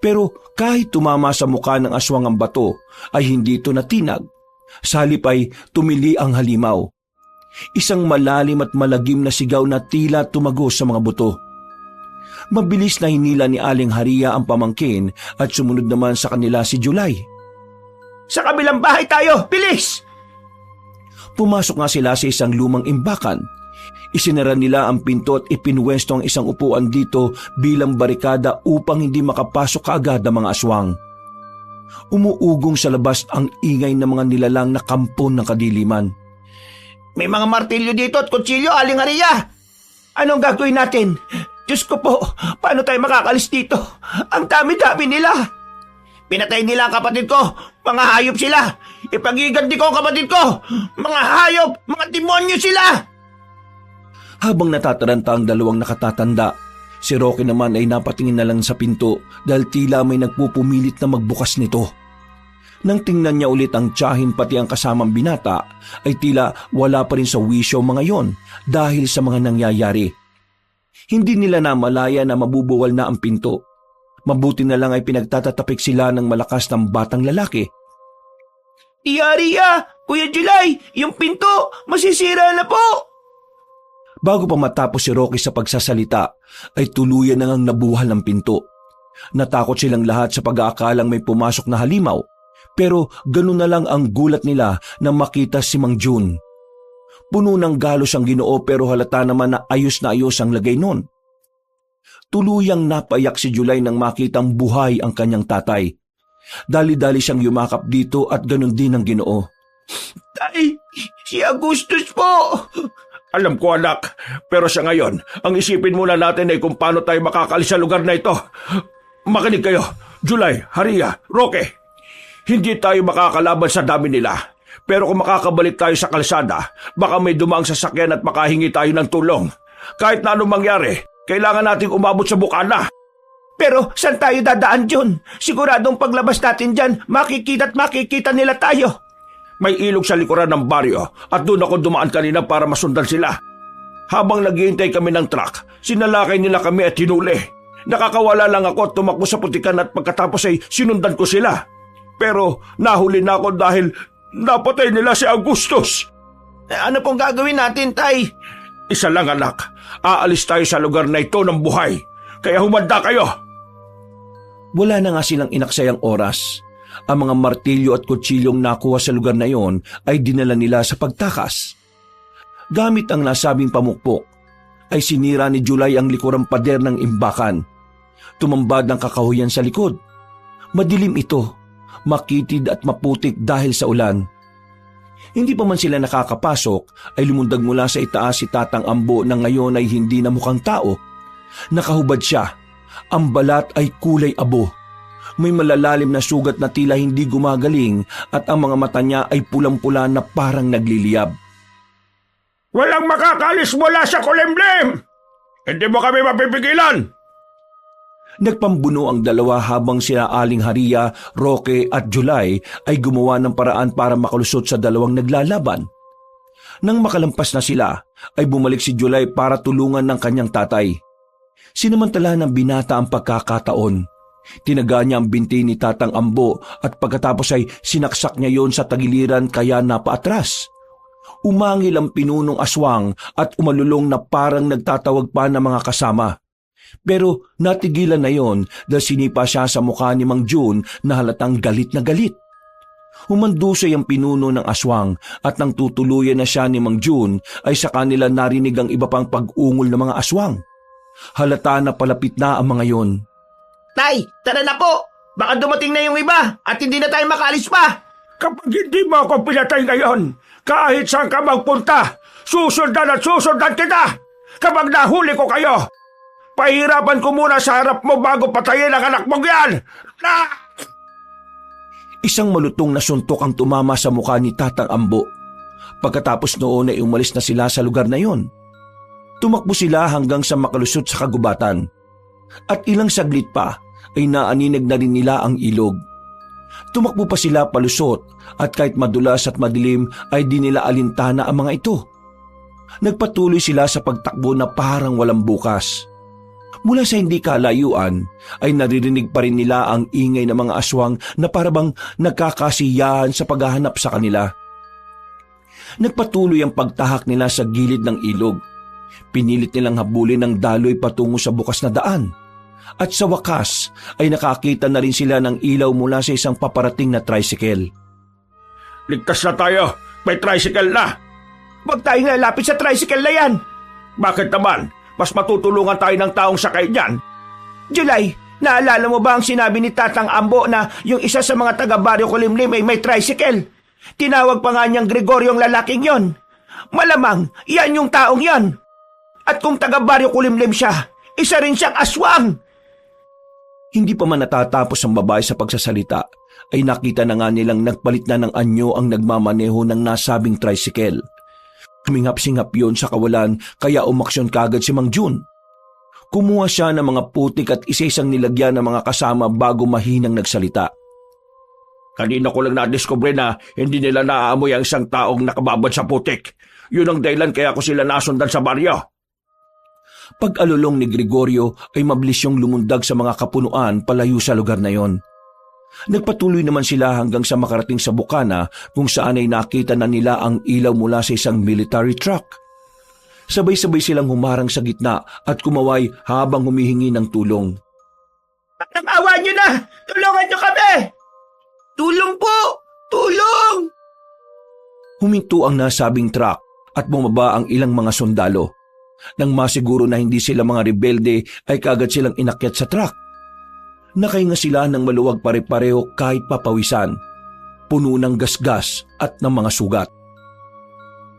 Pero kahit tumama sa mukha ng aswang ang bato, ay hindi ito natinag. Sa halip ay tumili ang halimaw. Isang malalim at malagim na sigaw na tila tumagos sa mga buto. Mabilis na hinila ni Aling Harya ang pamangkin at sumunod naman sa kanila si July. Sa kabilang bahay tayo! Bilis! Pumasok nga sila sa isang lumang imbakan. Isinara nila ang pinto at ipinwesto ang isang upuan dito bilang barikada upang hindi makapasok kaagad ang mga aswang. Umuugong sa labas ang ingay ng mga nilalang na kampon ng kadiliman. May mga martilyo dito at kutsilyo, Aling Harya! Anong gagawin natin? Diyos ko po, paano tayo makakalis dito? Ang dami-dami nila! Pinatay nila ang kapatid ko! Mga hayop sila! Ipagiganti ko ang kapatid ko! Mga hayop! Mga demonyo sila! Habang natataranta ang dalawang nakatatanda, si Roque naman ay napatingin na lang sa pinto dahil tila may nagpupumilit na magbukas nito. Nang tingnan niya ulit ang tiyahin pati ang kasamang binata, ay tila wala pa rin sa wisyo mga yon dahil sa mga nangyayari. Hindi nila namalaya na mabubuwal na ang pinto. Mabuti na lang ay pinagtatatapik sila ng malakas ng batang lalaki. Tia Harya! Kuya July! Yung pinto! Masisira na po! Bago pa matapos si Rocky sa pagsasalita, ay tuluyan na ngang nabuhal ng pinto. Natakot silang lahat sa pag-aakalang may pumasok na halimaw, pero ganun na lang ang gulat nila nang makita si Mang Jun. Puno ng galos ang Ginoo pero halata naman na ayos ang lagay nun. Tuluyang napayak si July nang makitang buhay ang kanyang tatay. Dali-dali siyang yumakap dito at ganun din ang Ginoo. Tay, si Augustus po! Alam ko anak, pero sa ngayon, ang isipin muna natin ay kung paano tayo makakalis sa lugar na ito. Makinig kayo, July, Haria, Roque. Hindi tayo makakalaban sa dami nila. Pero kung makakabalik tayo sa kalsada, baka may dumaang sasakyan at makahingi tayo ng tulong. Kahit na anong mangyari, kailangan nating umabot sa bukana. Pero saan tayo dadaan, Jun? Siguradong paglabas natin dyan, makikita nila tayo. May ilog sa likuran ng baryo at doon ako dumaan kanina para masundan sila. Habang naghihintay kami ng truck, sinalakay nila kami at hinuli. Nakakawala lang ako at tumakbo sa putikan at pagkatapos ay sinundan ko sila. Pero nahuli na ako dahil napatay nila si Augustus. Ano pong gagawin natin, Tay? Isa lang anak, aalis tayo sa lugar na ito ng buhay. Kaya humanda kayo. Wala na nga silang inaksayang oras. Ang mga martilyo at kutsilyong nakuha sa lugar na iyon ay dinala nila sa pagtakas. Gamit ang nasabing pamukpok, ay sinira ni July ang likurang pader ng imbakan. Tumambad ng kakahuyan sa likod. Madilim ito, makitid at maputik dahil sa ulan. Hindi pa man sila nakakapasok, ay lumundag mula sa itaas si Tatang Ambo na ngayon ay hindi na mukhang tao. Nakahubad siya. Ang balat ay kulay abo. May malalalim na sugat na tila hindi gumagaling at ang mga mata niya ay pulang-pula na parang nagliliyab. Walang makakalis mula sa kulimlim! Hindi mo kami mapipigilan! Nagpambuno ang dalawa habang sina Aling Haria, Roque at July ay gumawa ng paraan para makalusot sa dalawang naglalaban. Nang makalampas na sila, ay bumalik si July para tulungan ng kanyang tatay. Sinamantala ng binata ang pagkakataon. Tinaga niya ang binti ni Tatang Ambo at pagkatapos ay sinaksak niya yon sa tagiliran kaya napaatras. Umangil ang pinunong aswang at umalulong na parang nagtatawag pa ng mga kasama. Pero natigilan na yon dahil sinipa siya sa mukha ni Mang Jun na halatang galit na galit. Humandusay ang pinuno ng aswang at nang tutuluyan na siya ni Mang Jun ay sa kanila narinig ang iba pang pag-ungol ng mga aswang. Halata na palapit na ang mga yon. Tay, tara na po! Baka dumating na yung iba at hindi na tayo makaalis pa! Kapag hindi mo ako pinatay ngayon, kahit saan ka magpunta, susundan kita! Kapag nahuli ko kayo, pahirapan ko muna sa harap mo bago patayin ang anak mong yan! Isang malutong na suntok ang tumama sa mukha ni Tatang Ambo. Pagkatapos noon ay umalis na sila sa lugar na yon. Tumakbo sila hanggang sa makalusot sa kagubatan. At ilang saglit pa ay naaninag na rin nila ang ilog. Tumakbo pa sila palusot at kahit madulas at madilim ay di nila alintana ang mga ito. Nagpatuloy sila sa pagtakbo na parang walang bukas. Mula sa hindi kalayuan ay naririnig pa rin nila ang ingay ng mga aswang na parabang nagkakasiyahan sa paghahanap sa kanila. Nagpatuloy ang pagtahak nila sa gilid ng ilog. Pinilit nilang habulin ang daloy patungo sa bukas na daan. At sa wakas ay nakakita na rin sila ng ilaw mula sa isang paparating na tricycle. Ligtas na tayo! May tricycle na! Huwag tayong lalapit sa tricycle na yan! Bakit naman? Mas matutulungan tayo ng taong sakay niyan. July, naalala mo ba ang sinabi ni Tatang Ambo na yung isa sa mga taga-baryo Kulimlim ay may tricycle? Tinawag pa nga niyang Gregorio ang lalaking yon. Malamang, yan yung taong yan. At kung taga-baryo Kulimlim siya, isa rin siyang aswang. Hindi pa man natatapos ang babae sa pagsasalita, ay nakita na nga nilang nagpalit na ng anyo ang nagmamaneho ng nasabing tricycle. Kumingap-singap yon sa kawalan kaya umaksyon kagad si Mang Jun. Kumuha siya ng mga putik at isa-isang nilagyan ng mga kasama bago mahinang nagsalita. Kanina ko lang na-discover na hindi nila naaamoy ang isang taong nakababad sa putik. Yun ang dahilan kaya ko sila nasundan sa baryo. Pag-alulong ni Gregorio ay mabilis yung lumundag sa mga kapunuan palayo sa lugar na yon. Nagpatuloy naman sila hanggang sa makarating sa bukana kung saan ay nakita na nila ang ilaw mula sa isang military truck. Sabay-sabay silang humarang sa gitna at kumaway habang humihingi ng tulong. Ang awa niyo na! Tulungan niyo kami! Tulong po! Tulong! Huminto ang nasabing truck at bumaba ang ilang mga sundalo. Nang masiguro na hindi sila mga rebelde ay kagad silang inakyat sa truck. Nakahinga sila ng maluwag pare-pareho kahit papawisan, puno ng gasgas at ng mga sugat.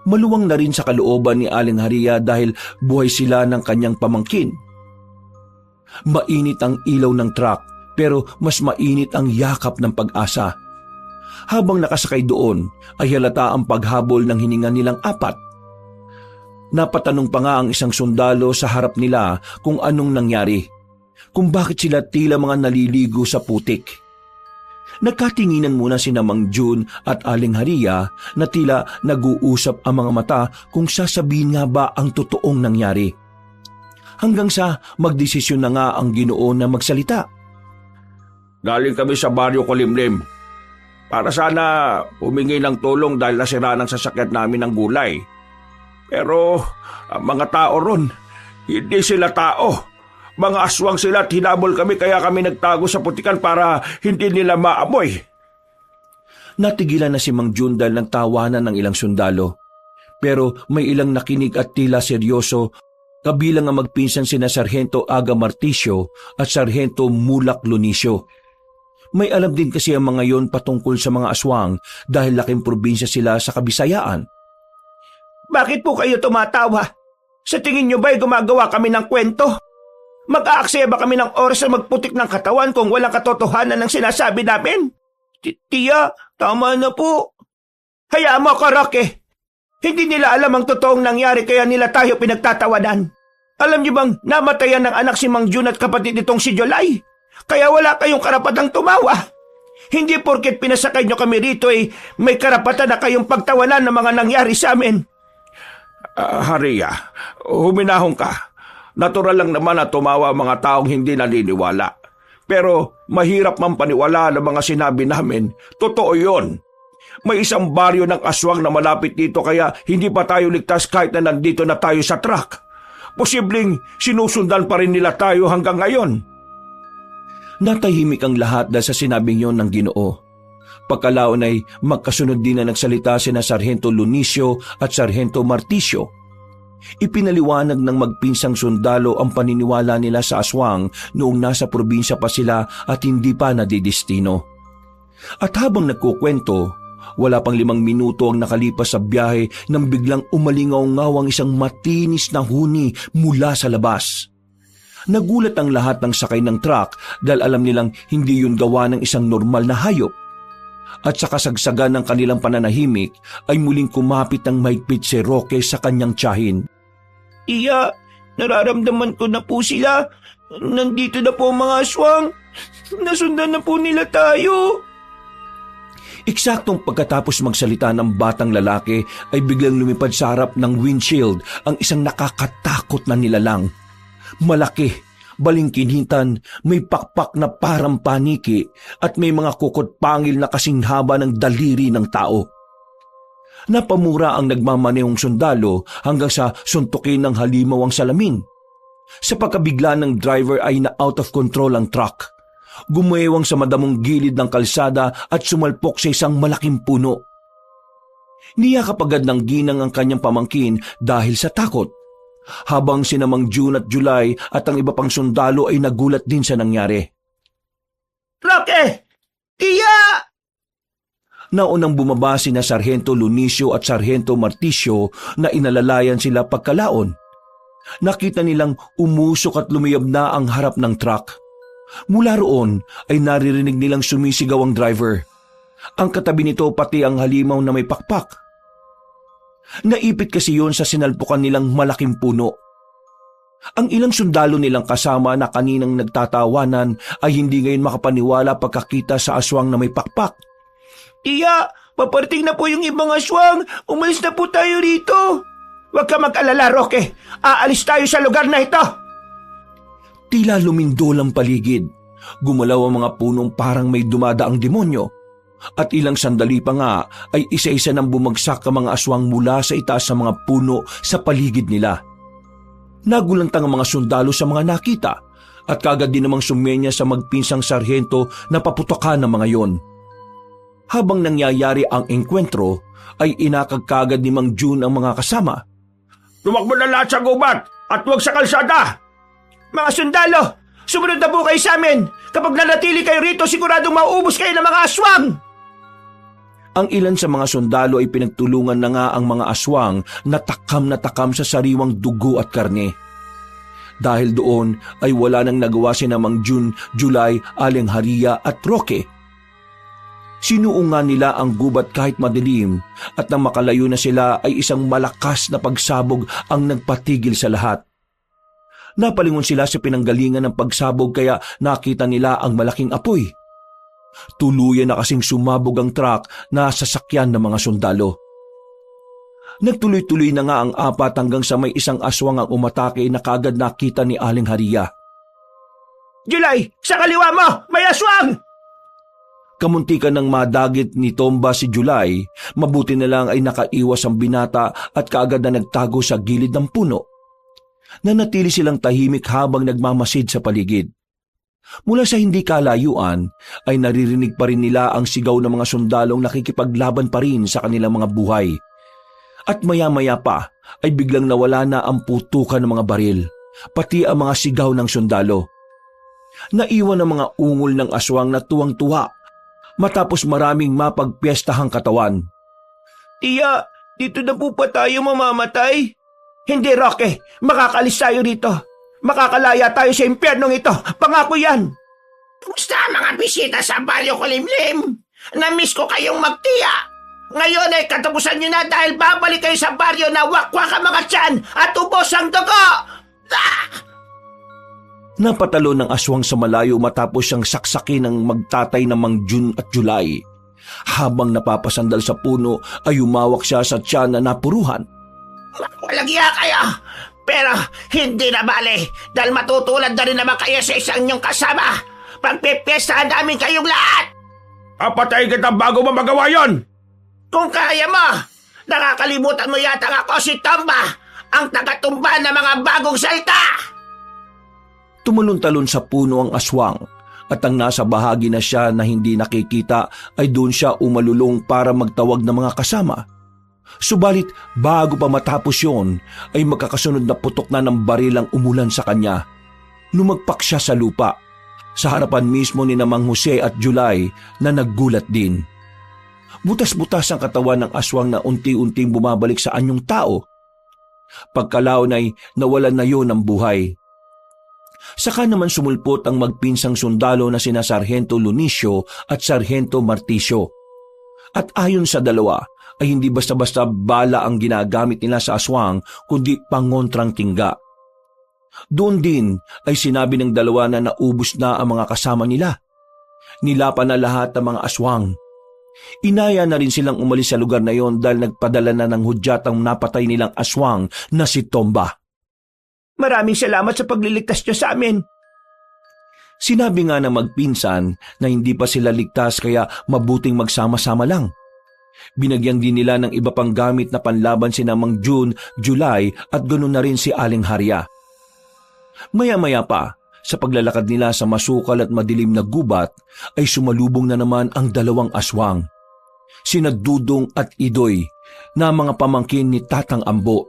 Maluwang na rin sa kalooban ni Aling Haria dahil buhay sila ng kanyang pamangkin. Mainit ang ilaw ng truck pero mas mainit ang yakap ng pag-asa. Habang nakasakay doon ay halata ang paghabol ng hininga nilang apat. Napatanong pa nga ang isang sundalo sa harap nila kung anong nangyari, kung bakit sila tila mga naliligo sa putik. Nagkatinginan muna sina Mang Jun at Aling Haria na tila nag-uusap ang mga mata kung sasabihin nga ba ang totoong nangyari. Hanggang sa magdesisyon na nga ang Ginoo na magsalita. Galing kami sa baryo Kulimlim. Para sana humingi ng tulong dahil nasira ng sasakyan namin ng gulay. Pero ang mga tao ron, hindi sila tao. Mga aswang sila at hinabol kami kaya kami nagtago sa putikan para hindi nila maamoy. Natigilan na si Mang Jun dahil nagtawanan ng ilang sundalo. Pero may ilang nakinig at tila seryoso, kabilang ang magpinsan sina Sargento Aga Marticio at Sargento Mulak Lunisio. May alam din kasi ang mga yon patungkol sa mga aswang dahil laking probinsya sila sa Kabisayaan. Bakit po kayo tumatawa? Sa tingin niyo ba'y gumagawa kami ng kwento? Mag-aaksaya ba kami ng oras na magputik ng katawan kung walang katotohanan ng sinasabi namin? Tiya, tama na po. Hayaan mo ako, Roque. Hindi nila alam ang totoong nangyari kaya nila tayo pinagtatawanan. Alam niyo bang namatayan ng anak si Mang Jun at kapatid nitong si Jolay? Kaya wala kayong karapatang tumawa. Hindi porket pinasakay niyo kami rito may karapatan na kayong pagtawanan ng mga nangyari sa amin. Haria, huminahon ka. Natural lang naman na tumawa ang mga taong hindi naniniwala. Pero mahirap man paniwala ng mga sinabi namin. Totoo yon. May isang baryo ng aswang na malapit dito kaya hindi pa tayo ligtas kahit na nandito na tayo sa truck. Posibleng sinusundan pa rin nila tayo hanggang ngayon. Natahimik ang lahat dahil sa sinabing yon ng Ginoo. Pagkalaon ay magkasunod din na nagsalita sina Sargento Lunisio at Sargento Marticio. Ipinaliwanag ng magpinsang sundalo ang paniniwala nila sa aswang noong nasa probinsya pa sila at hindi pa nadidestino. At habang nagkukwento, wala pang 5 minuto ang nakalipas sa biyahe nang biglang umalingaw-ngaw ang isang matinis na huni mula sa labas. Nagulat ang lahat ng sakay ng truck dahil alam nilang hindi yun gawa ng isang normal na hayop. At sa kasagsagan ng kanilang pananahimik ay muling kumapit ng mahigpit si Roque sa kanyang tiyahin. Tiya, nararamdaman ko na po sila. Nandito na po ang mga aswang. Nasundan na po nila tayo. Eksaktong pagkatapos magsalita ng batang lalaki ay biglang lumipad sa harap ng windshield ang isang nakakatakot na nilalang. Malaki, balingkinitan, may pakpak na parang paniki at may mga kukot pangil na kasing haba ng daliri ng tao. Napamura ang nagmamanehong sundalo hanggang sa suntukin ng halimaw ang salamin. Sa pagkabigla ng driver ay na-out of control ang truck. Gumewang sa madamong gilid ng kalsada at sumalpok sa isang malaking puno. Niyakap agad ng ginang ang kanyang pamangkin dahil sa takot. Habang sina Mang Jun at July at ang iba pang sundalo ay nagulat din sa nangyari. Roque! Tiya! Naunang bumaba sina Sargento Lunisio at Sargento Marticio na inalalayan sila pagkalaon. Nakita nilang umusok at lumiyab na ang harap ng truck. Mula roon ay naririnig nilang sumisigaw ang driver. Ang katabi nito pati ang halimaw na may pakpak. Naipit kasi yun sa sinalpukan nilang malaking puno. Ang ilang sundalo nilang kasama na kaninang nagtatawanan ay hindi ngayon makapaniwala pagkakita sa aswang na may pakpak. Tiya, paparating na po yung ibang aswang. Umalis na po tayo rito. Huwag ka mag-alala, Roque. Aalis tayo sa lugar na ito. Tila lumindol ang paligid. Gumalaw ang mga punong parang may dumadaang demonyo. At ilang sandali pa nga ay isa-isa nang bumagsak ang mga aswang mula sa itaas sa mga puno sa paligid nila. Nagulantang ang mga sundalo sa mga nakita at kagad din namang sumenya sa magpinsang sarhento na paputokan ng mga yon. Habang nangyayari ang engkwentro ay inakagkagad ni Mang June ang mga kasama. Tumakbo na lahat sa gubat at huwag sa kalsada! Mga sundalo, sumunod na po kayo sa amin. Kapag nanatili kayo rito, siguradong mauubos kayo ng mga aswang. Ang ilan sa mga sundalo ay pinagtulungan na nga ang mga aswang na takam sa sariwang dugo at karne. Dahil doon ay wala nang nagawa si Mang June, July, Aling Haria at Roque. Sinuungan nila ang gubat kahit madilim at nang makalayo na sila ay isang malakas na pagsabog ang nagpatigil sa lahat. Napalingon sila sa pinanggalingan ng pagsabog kaya nakita nila ang malaking apoy. Tuluyan na kasing sumabog ang truck na sasakyan ng mga sundalo. Nagtuloy-tuloy na nga ang apat hanggang sa may isang aswang ang umatake na kagad nakita ni Aling Haria. July, sa kaliwa mo, may aswang! Kamuntikan ng madagit ni Tomba si July, mabuti na lang ay nakaiwas ang binata at kaagad na nagtago sa gilid ng puno. Nanatili silang tahimik habang nagmamasid sa paligid. Mula sa hindi kalayuan ay naririnig pa rin nila ang sigaw ng mga sundalong nakikipaglaban pa rin sa kanilang mga buhay. At maya-maya pa ay biglang nawala na ang putukan ng mga baril, pati ang mga sigaw ng sundalo. Naiwan ang mga ungol ng aswang na tuwang-tuwa matapos maraming mapagpiestahang katawan. Tiya, dito na po pa tayo mamamatay? Hindi, Roque. Makakalis tayo rito. Makakalaya tayo sa impyernong ito. Pangako yan. Kumusta mga bisita sa Baryo Kulimlim? Namiss ko kayong magtiya. Ngayon ay katapusan nyo na dahil babalik kayo sa baryo na wakwak ang mga tiyan at ubos ang dugo. Ah! Napatalo ng aswang sa malayo matapos siyang saksakin ng magtatay na Mang June at July. Habang napapasandal sa puno ay umawak siya sa tiyan na napuruhan. Walagya kayo. Pero hindi na bale dahil matutulad na rin naman kayo sa isang inyong kasama. Pagpipiestahan namin kayong lahat. Papatayin kita bago mo magawa yon! Kung kaya mo, nakakalimutan mo yata ako si Tomba, ang tagatumba ng mga bagong salita. Tumalon-talon sa puno ang aswang at ang nasa bahagi na siya na hindi nakikita ay doon siya umalulong para magtawag ng mga kasama. Subalit bago pa matapos yon ay magkakasunod na putok na ng baril ang umulan sa kanya. Lumagpak siya sa lupa, sa harapan mismo ni Mang Jose at July na naggulat din. Butas-butas ang katawan ng aswang na unti-unting bumabalik sa anyong tao. Pagkalaon ay nawalan na yon ng buhay. Saka naman sumulpot ang magpinsang sundalo na sina Sargento Lunicio at Sargento Marticio. At ayon sa dalawa, ay hindi basta-basta bala ang ginagamit nila sa aswang kundi pangontrang tingga. Doon din ay sinabi ng dalawa na naubos na ang mga kasama nila. Nilapan na lahat ng mga aswang. Inaya na rin silang umalis sa lugar na yon dahil nagpadala na ng hudyat ang napatay nilang aswang na si Tomba. Maraming salamat sa pagliligtas niyo sa amin. Sinabi nga ng magpinsan na hindi pa sila ligtas kaya mabuting magsama-sama lang. Binagyan din nila ng iba pang gamit na panlaban sina Mang June, July at ganoon na rin si Aling Haria. Maya-maya pa, sa paglalakad nila sa masukal at madilim na gubat, ay sumalubong na naman ang dalawang aswang. Sina Dudong at Idoy na mga pamangkin ni Tatang Ambo.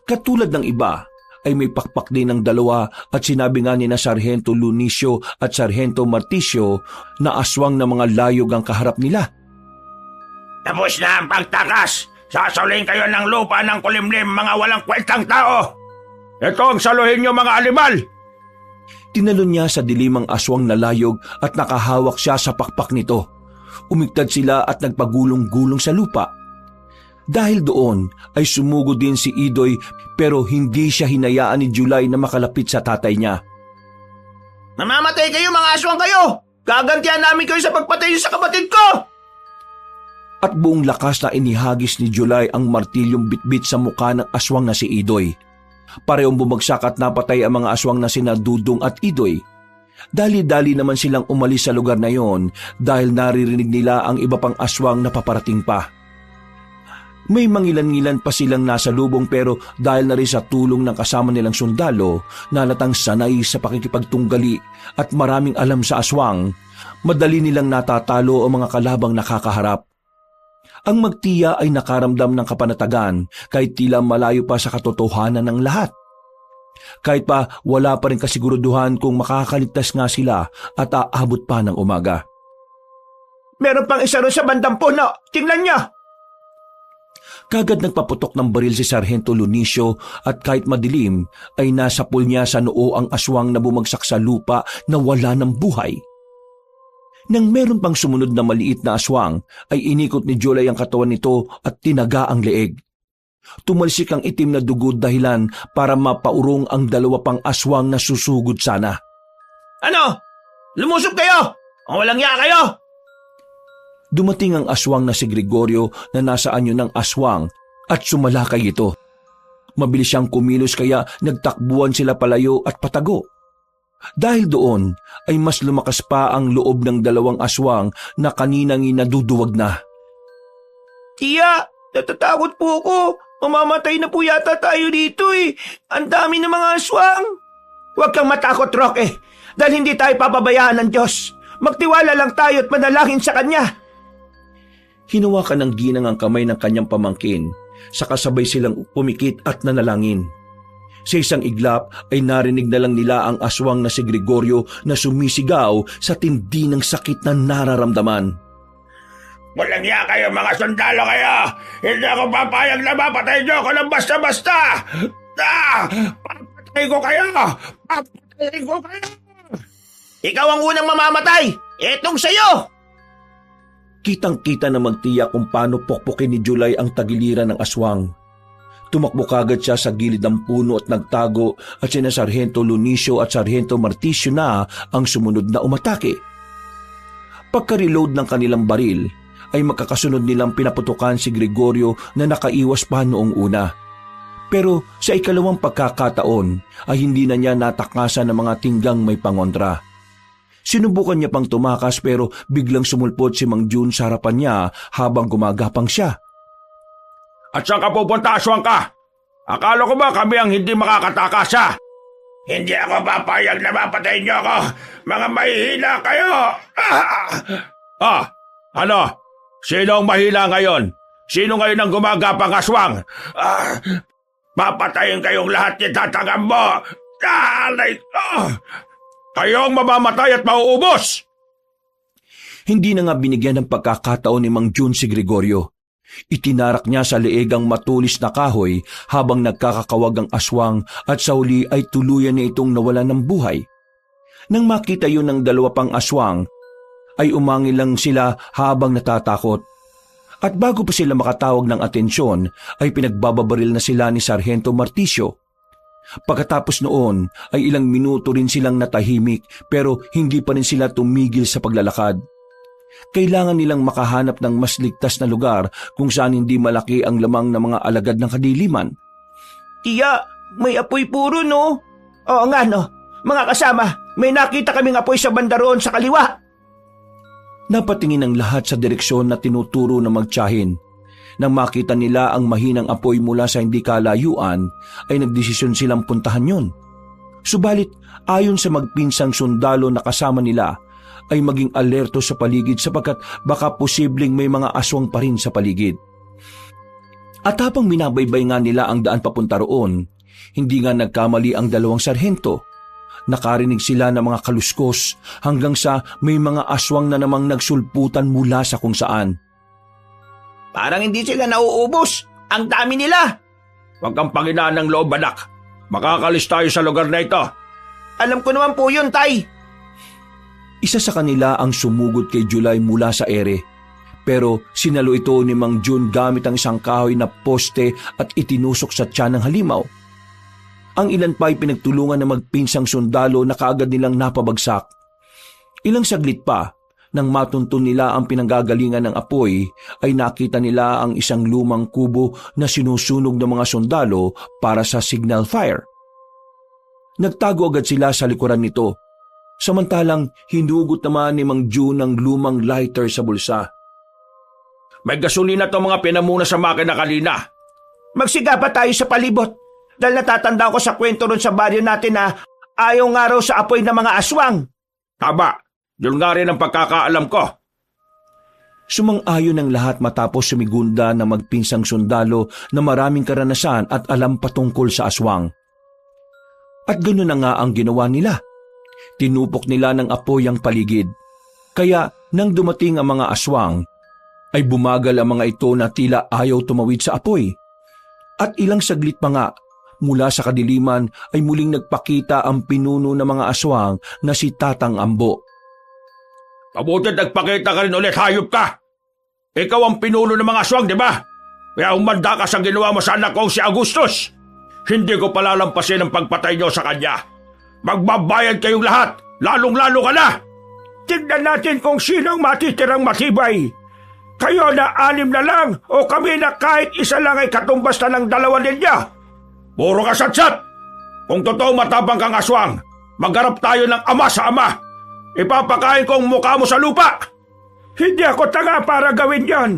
Katulad ng iba, ay may pakpak din ng dalawa at sinabi nga ni na Sargento Lunicio at Sargento Marticio na aswang na mga layog ang kaharap nila. Tapos na ang pagtakas. Sasaulin kayo ng lupa ng Kulimlim, mga walang kwentang tao. Ito ang saluhin niyo mga animal! Tinalon niya sa dilim ang aswang na layog at nakahawak siya sa pakpak nito. Umigtad sila at nagpagulong-gulong sa lupa. Dahil doon ay sumugo din si Idoy pero hindi siya hinayaan ni July na makalapit sa tatay niya. Mamamatay kayo mga aswang kayo! Gagantihan namin kayo sa pagpatay sa kapatid ko! At buong lakas na inihagis ni July ang martilyong bitbit sa mukha ng aswang na si Idoy. Parehong bumagsak at napatay ang mga aswang na sina Dudong at Idoy. Dali-dali naman silang umalis sa lugar na yon dahil naririnig nila ang iba pang aswang na paparating pa. May mangilan-ngilan pa silang nasa lubong pero dahil na rin sa tulong ng kasama nilang sundalo na halatang sanay sa pakikipagtunggali at maraming alam sa aswang, madali nilang natatalo ang mga kalabang nakakaharap. Ang magtiya ay nakaramdam ng kapanatagan kahit tila malayo pa sa katotohanan ng lahat. Kahit pa wala pa rin kasiguruduhan kung makakaligtas nga sila at aabot pa ng umaga. Meron pang isa ron sa bandang puno. Tingnan niyo! Kagad nagpaputok ng baril si Sargento Lunicio at kahit madilim ay nasapul niya sa noo ang aswang na bumagsak sa lupa na wala ng buhay. Nang meron pang sumunod na maliit na aswang ay inikot ni July ang katawan nito at tinaga ang leeg. Tumalsik ang itim na dugo dahilan para mapaurong ang dalawa pang aswang na susugod sana. Ano? Lumusob kayo! O walang iya kayo! Dumating ang aswang na si Gregorio na nasa anyo ng aswang at sumalakay ito. Mabilis siyang kumilos kaya nagtakbuhan sila palayo at patago. Dahil doon ay mas lumakas pa ang loob ng dalawang aswang na kaninang inaduduwag na. Tiya, natatakot po ako. Mamamatay na po yata tayo dito eh. Ang dami ng mga aswang. Huwag kang matakot, Roque. Dahil hindi tayo papabayaan ng Diyos. Magtiwala lang tayo at manalangin sa Kanya. Hinawakan ng ginang ang kamay ng kanyang pamangkin, saka sabay silang pumikit at nanalangin. Sa isang iglap ay narinig na lang nila ang aswang na si Gregorio na sumisigaw sa tindi ng sakit na nararamdaman. Walang iya kayo mga sundalo kayo! Hindi ako papayag na mapatay niyo ako ng basta-basta! Papatay ko kayo! Papatay ko kayo! Ikaw ang unang mamamatay. Etong sayo! Kitang-kita na magtiya kung paano pokpokin ni July ang tagiliran ng aswang. Tumakbo kagad siya sa gilid ng puno at nagtago at sina Sargento Lunicio at Sargento Marticio na ang sumunod na umatake. Pagka-reload ng kanilang baril, ay magkakasunod nilang pinaputukan si Gregorio na nakaiwas pa noong una. Pero sa ikalawang pagkakataon ay hindi na niya natakasan ng mga tinggang may pangontra. Sinubukan niya pang tumakas pero biglang sumulpot si Mang Jun sa harapan niya habang gumagapang siya. At saan ka pupunta, aswang ka? Akala ko ba kami ang hindi makakatakas, ha? Hindi ako papayag na mapatay niyo ako. Mga mahihila kayo. Ano? Sino ang mahila ngayon? Sino ngayon ang gumagapang aswang? Papatayin kayong lahat ni tatangam mo. Alay ko! Kayong mamamatay at mauubos! Hindi na nga binigyan ng pagkakataon ni Mang Jun si Gregorio. Itinarak niya sa leeg ang matulis na kahoy habang nagkakakawag ang aswang at sa huli ay tuluyan niya itong nawalan ng buhay. Nang makita yun ng dalawa pang aswang, ay umangil lang sila habang natatakot. At bago pa sila makatawag ng atensyon, ay pinagbababaril na sila ni Sargento Marticio. Pagkatapos noon ay ilang minuto rin silang natahimik pero hindi pa rin sila tumigil sa paglalakad. Kailangan nilang makahanap ng mas ligtas na lugar kung saan hindi malaki ang lamang ng mga alagad ng kadiliman. Tiya, may apoy puro no? Oo nga no. Mga kasama, may nakita kaming apoy sa banda roon sa kaliwa. Napatingin ang lahat sa direksyon na tinuturo na magtiyahin. Nang makita nila ang mahinang apoy mula sa hindi kalayuan, ay nagdesisyon silang puntahan yon. Subalit, ayon sa magpinsang sundalo na kasama nila, ay maging alerto sa paligid sapagkat baka posibleng may mga aswang pa rin sa paligid. At habang minabaybay nga nila ang daan papunta roon, hindi nga nagkamali ang dalawang sarhento. Nakarinig sila ng mga kaluskos hanggang sa may mga aswang na namang nagsulputan mula sa kung saan. Parang hindi sila nauubos. Ang dami nila. Huwag kang panginaan ng loob, anak. Makakalis tayo sa lugar na ito. Alam ko naman po yun, Tay. Isa sa kanila ang sumugod kay July mula sa ere. Pero sinalo ito ni Mang Jun gamit ang isang kahoy na poste at itinusok sa tiyan ng halimaw. Ang ilan pa ay pinagtulungan na magpinsang sundalo na kaagad nilang napabagsak. Ilang saglit pa, nang matuntun nila ang pinanggagalingan ng apoy, ay nakita nila ang isang lumang kubo na sinusunog ng mga sundalo para sa signal fire. Nagtago agad sila sa likuran nito. Samantalang hinugot naman ni Mang June ng lumang lighter sa bulsa. May gasolina to mga pinamuna sa makina kanina. Magsiga pa tayo sa palibot. Dahil natatanda ko sa kwento ron sa baryo natin na ayaw nga raw sa apoy ng mga aswang. Tama, yun nga rin ang pagkakaalam ko. Sumang-ayon ang lahat matapos sumigunda ng magpinsang sundalo na maraming karanasan at alam patungkol sa aswang. At ganoon na nga ang ginawa nila. Tinupok nila ng apoy ang paligid. Kaya nang dumating ang mga aswang, ay bumagal ang mga ito na tila ayaw tumawid sa apoy. At ilang saglit pa nga, mula sa kadiliman ay muling nagpakita ang pinuno ng mga aswang na si Tatang Ambo. Mabuti nagpakita ka rin ulit, hayop ka! Ikaw ang pinuno ng mga aswang, di ba? Kaya umanda ka sa ginawa mo sa anak ko si Agustus. Hindi ko palalampasin ang pagpatay niyo sa kanya. Magbabayad kayong lahat, lalong-lalo ka na! Tignan natin kung sinong matitirang matibay. Kayo na 6 na lang o kami na kahit isa lang ay katumbas na ng 2 ninyo. Puro ka satsat! Kung totoo matapang kang aswang, magharap tayo ng ama sa ama. Ipapakain ko ang mukha mo sa lupa. Hindi ako tanga para gawin yon.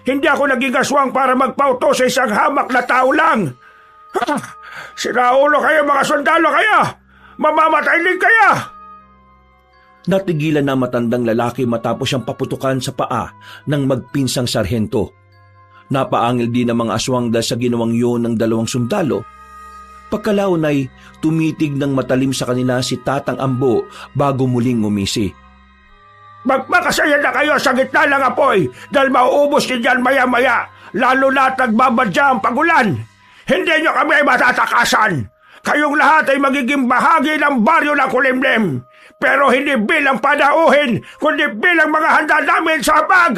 Hindi ako naging aswang para magpauto sa isang hamak na tao lang. Ha! Sinaulo kayo mga sundalo kayo! Mamamatay din kayo! Natigilan na matandang lalaki matapos siyang paputukan sa paa ng magpinsang sarhento. Napaangil din ang mga aswang dahil sa ginawang yun ng 2 sundalo. Pagkalaon ay tumitig ng matalim sa kanila si Tatang Ambo bago muling ngumisi. Magpakasaya na kayo sa gitna ng apoy dahil mauubos din yan maya-maya, lalo na at nagbabadya ang pagulan. Hindi nyo kami matatakasan. Kayong lahat ay magiging bahagi ng baryo ng Kulimlim. Pero hindi bilang padauhin, kundi bilang mga handa namin sa habag.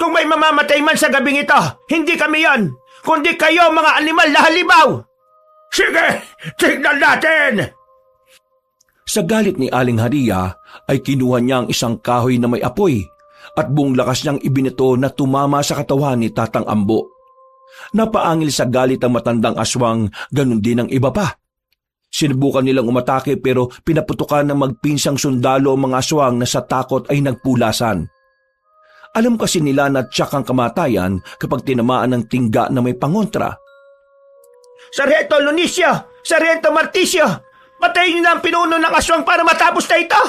Kung may mamamatay man sa gabing ito, hindi kami yon, kundi kayo mga animal na halimaw. Sige, tignan natin! Sa galit ni Aling Haria ay kinuha niya ang isang kahoy na may apoy at buong lakas niyang ibinato na tumama sa katawan ni Tatang Ambo. Napaangil sa galit ang matandang aswang, ganun din ang iba pa. Sinubukan nilang umatake pero pinaputukan ng magpinsang sundalo ang mga aswang na sa takot ay nagpulasan. Alam kasi nila na tiyak ang kamatayan kapag tinamaan ng tingga na may pangontra. Sargento Lunicio! Sargento Marticio! Patayin niyo na ang pinuno ng aswang para matapos na ito!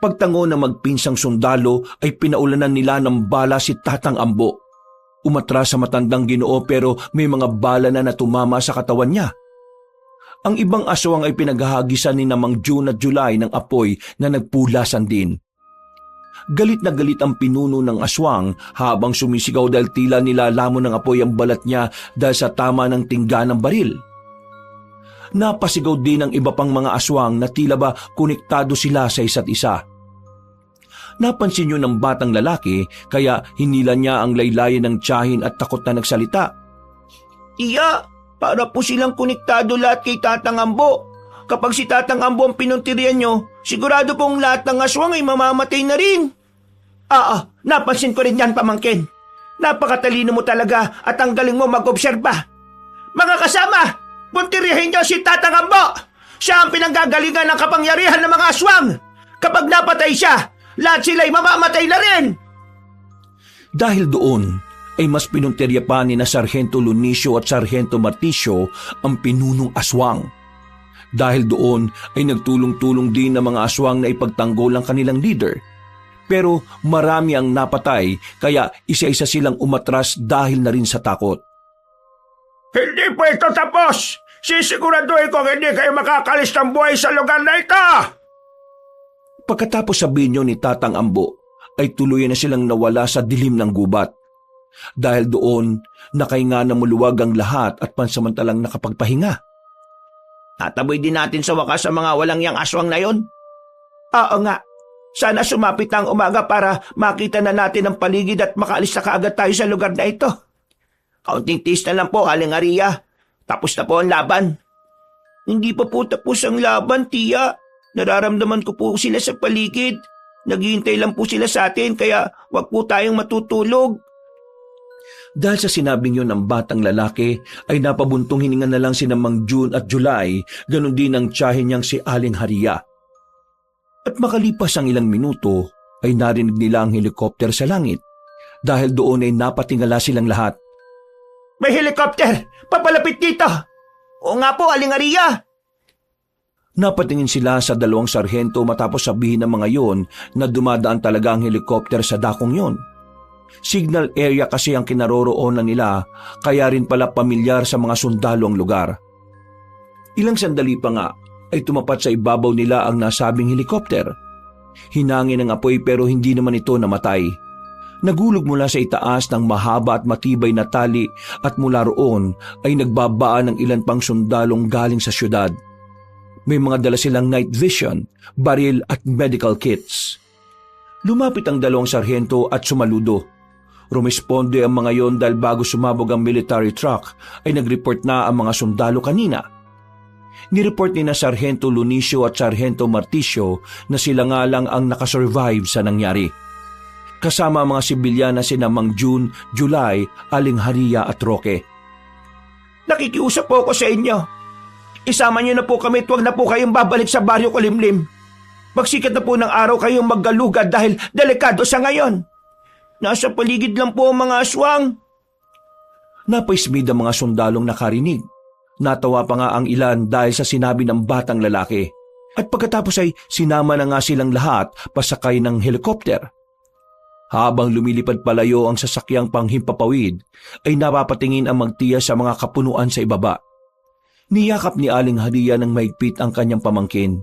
Pagtango ng magpinsang sundalo ay pinaulanan nila ng bala si Tatang Ambo. Umatras sa matandang Ginoo pero may mga bala na tumama sa katawan niya. Ang ibang aswang ay pinaghahagisan ni Mang June at July ng apoy na nagpulasan din. Galit na galit ang pinuno ng aswang habang sumisigaw dahil tila nilalamon ng apoy ang balat niya dahil sa tama ng tingga ng baril. Napasigaw din ang iba pang mga aswang na tila ba konektado sila sa isa't isa. Napansin yun ng batang lalaki kaya hinila niya ang laylayan ng tiyahin at takot na nagsalita. Iya, para po silang konektado lahat kay Tatang Ambo. Kapag si Tatang Ambo ang pinuntirian nyo, sigurado pong lahat ng aswang ay mamamatay na rin. Napansin ko rin yan, pamangkin. Napakatalino mo talaga at ang galing mo mag-obserba. Mga kasama, puntirihin nyo si Tatang Ambo. Siya ang pinanggagalingan ng kapangyarihan ng mga aswang. Kapag napatay siya, lahat sila'y mamamatay na rin. Dahil doon, ay mas pinuntirya pa ni na Sargento Lunicio at Sargento Marticio ang pinunong aswang. Dahil doon ay nagtulong-tulong din ng mga aswang na ipagtanggol ang kanilang leader. Pero marami ang napatay kaya isa-isa silang umatras dahil na rin sa takot. Hindi po ito tapos! Sisiguraduhin kong hindi kayo makakalis ng buhay sa lugar na ito! Pagkatapos sabihin ni Tatang Ambo, ay tuluyan na silang nawala sa dilim ng gubat. Dahil doon, nakahinga na muluwag ang lahat at pansamantalang nakapagpahinga. Tataboy din natin sa wakas sa mga walang yang aswang na yon. Oo nga, sana sumapit ang umaga para makita na natin ang paligid at makaalis na kaagad tayo sa lugar na ito. Kaunting tiis na lang po, Aling Haria. Tapos na po ang laban. Hindi pa po tapos ang laban, tiya. Nararamdaman ko po sila sa paligid. Naghihintay lang po sila sa atin kaya wag po tayong matutulog. Dahil sa sinabing yun ng batang lalaki, ay napabuntong hininga na lang si Mang June at July, ganun din ang tiyahin niyang si Aling Haria. At makalipas ang ilang minuto, ay narinig nila ang helikopter sa langit. Dahil doon ay napatingala silang lahat. May helicopter! Papalapit dito! Oo nga po, Aling Haria! Napatingin sila sa dalawang sarhento matapos sabihin ng mga yon na dumadaan talaga ang helikopter sa dakong yon. Signal area kasi ang kinaroroonan nila, kaya rin pala pamilyar sa mga sundalo ang lugar. Ilang sandali pa nga ay tumapat sa ibabaw nila ang nasabing helikopter. Hinangin ang apoy pero hindi naman ito namatay. Nagulog mula sa itaas ng mahaba at matibay na tali at mula roon ay nagbabaan ng ilan pang sundalong galing sa syudad. May mga dala silang night vision, baril at medical kits. Lumapit ang dalawang sarhento at sumaludo. Rumisponde ang mga yon dahil bago sumabog ang military truck ay nag-report na ang mga sundalo kanina. Nireport ni na Sarhento Lunicio at Sarhento Marticio na sila nga lang ang nakasurvive sa nangyari. Kasama ang mga sibilyan na sina Mang June, July, Aling Haria at Roque. Nakikiusap po ako sa inyo. Isama niyo na po kami at huwag na po kayong babalik sa baryo Kulimlim. Magsikat na po ng araw kayong maggalugad dahil delikado sa ngayon. Nasa paligid lang po ang mga aswang. Napaismid ang mga sundalong nakarinig. Natawa pa nga ang ilan dahil sa sinabi ng batang lalaki. At pagkatapos ay sinama na nga silang lahat pasakay ng helikopter. Habang lumilipad palayo ang sasakyang panghimpapawid, ay napapatingin ang magtiya sa mga kapunuan sa ibaba. Niyakap ni Aling Haria ng mahigpit ang kanyang pamangkin.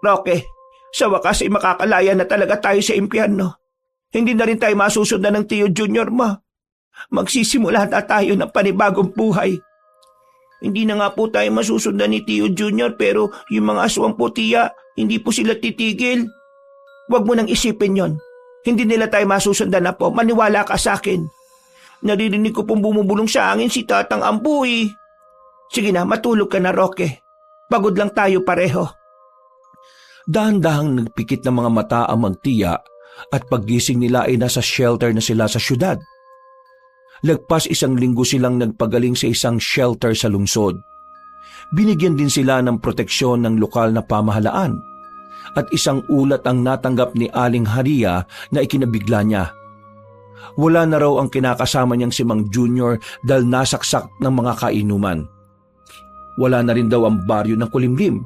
Roque, sa wakas ay makakalaya na talaga tayo sa impyerno. Hindi na rin tayo masusundan ng Tiyo Junior mo. Magsisimula na tayo ng panibagong buhay. Hindi na nga po tayo masusundan ni Tiyo Junior pero yung mga aswang po tiya, hindi po sila titigil. Huwag mo nang isipin yon. Hindi nila tayo masusundan na po. Maniwala ka sa akin. Naririnig ko pong bumubulong sa angin si Tatang Ambuy. Sige na, matulog ka na, Roque. Pagod lang tayo pareho. Dahan-dahang nagpikit ng mga mata ang magtiya at paggising nila ay nasa shelter na sila sa syudad. Lagpas 1 linggo silang nagpagaling sa isang shelter sa lungsod. Binigyan din sila ng proteksyon ng lokal na pamahalaan at isang ulat ang natanggap ni Aling Haria na ikinabigla niya. Wala na raw ang kinakasama niyang si Mang Junior dahil nasaksak ng mga kainuman. Wala na rin daw ang baryo ng Kulimlim.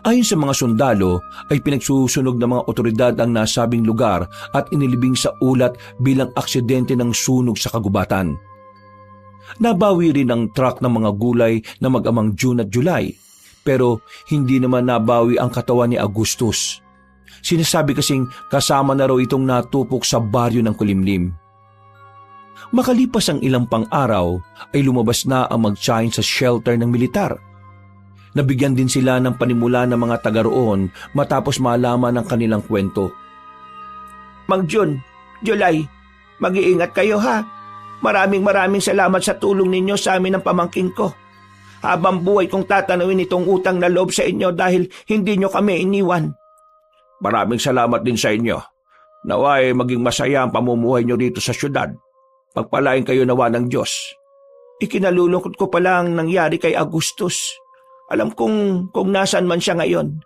Ayon sa mga sundalo ay pinagsusunog ng mga otoridad ang nasabing lugar at inilibing sa ulat bilang aksidente ng sunog sa kagubatan. Nabawi rin ang truck ng mga gulay na mag-amang June at July, pero hindi naman nabawi ang katawan ni Agustus. Sinasabi kasing kasama na raw itong natupok sa baryo ng Kulimlim. Makalipas ang ilang pang-araw ay lumabas na ang mag-sign sa shelter ng militar. Nabigyan din sila ng panimula ng mga taga roon matapos malaman ang kanilang kwento. Mang June, July, mag-iingat kayo ha. Maraming salamat sa tulong ninyo sa amin ng pamangkin ko. Habang buhay kong tatanawin itong utang na loob sa inyo dahil hindi nyo kami iniwan. Maraming salamat din sa inyo. Naway maging masaya ang pamumuhay nyo dito sa syudad. Pagpalain kayo nawa ng Diyos. Ikinalulungkot ko pala ang nangyari kay Agustus. Alam kong kung nasaan man siya ngayon.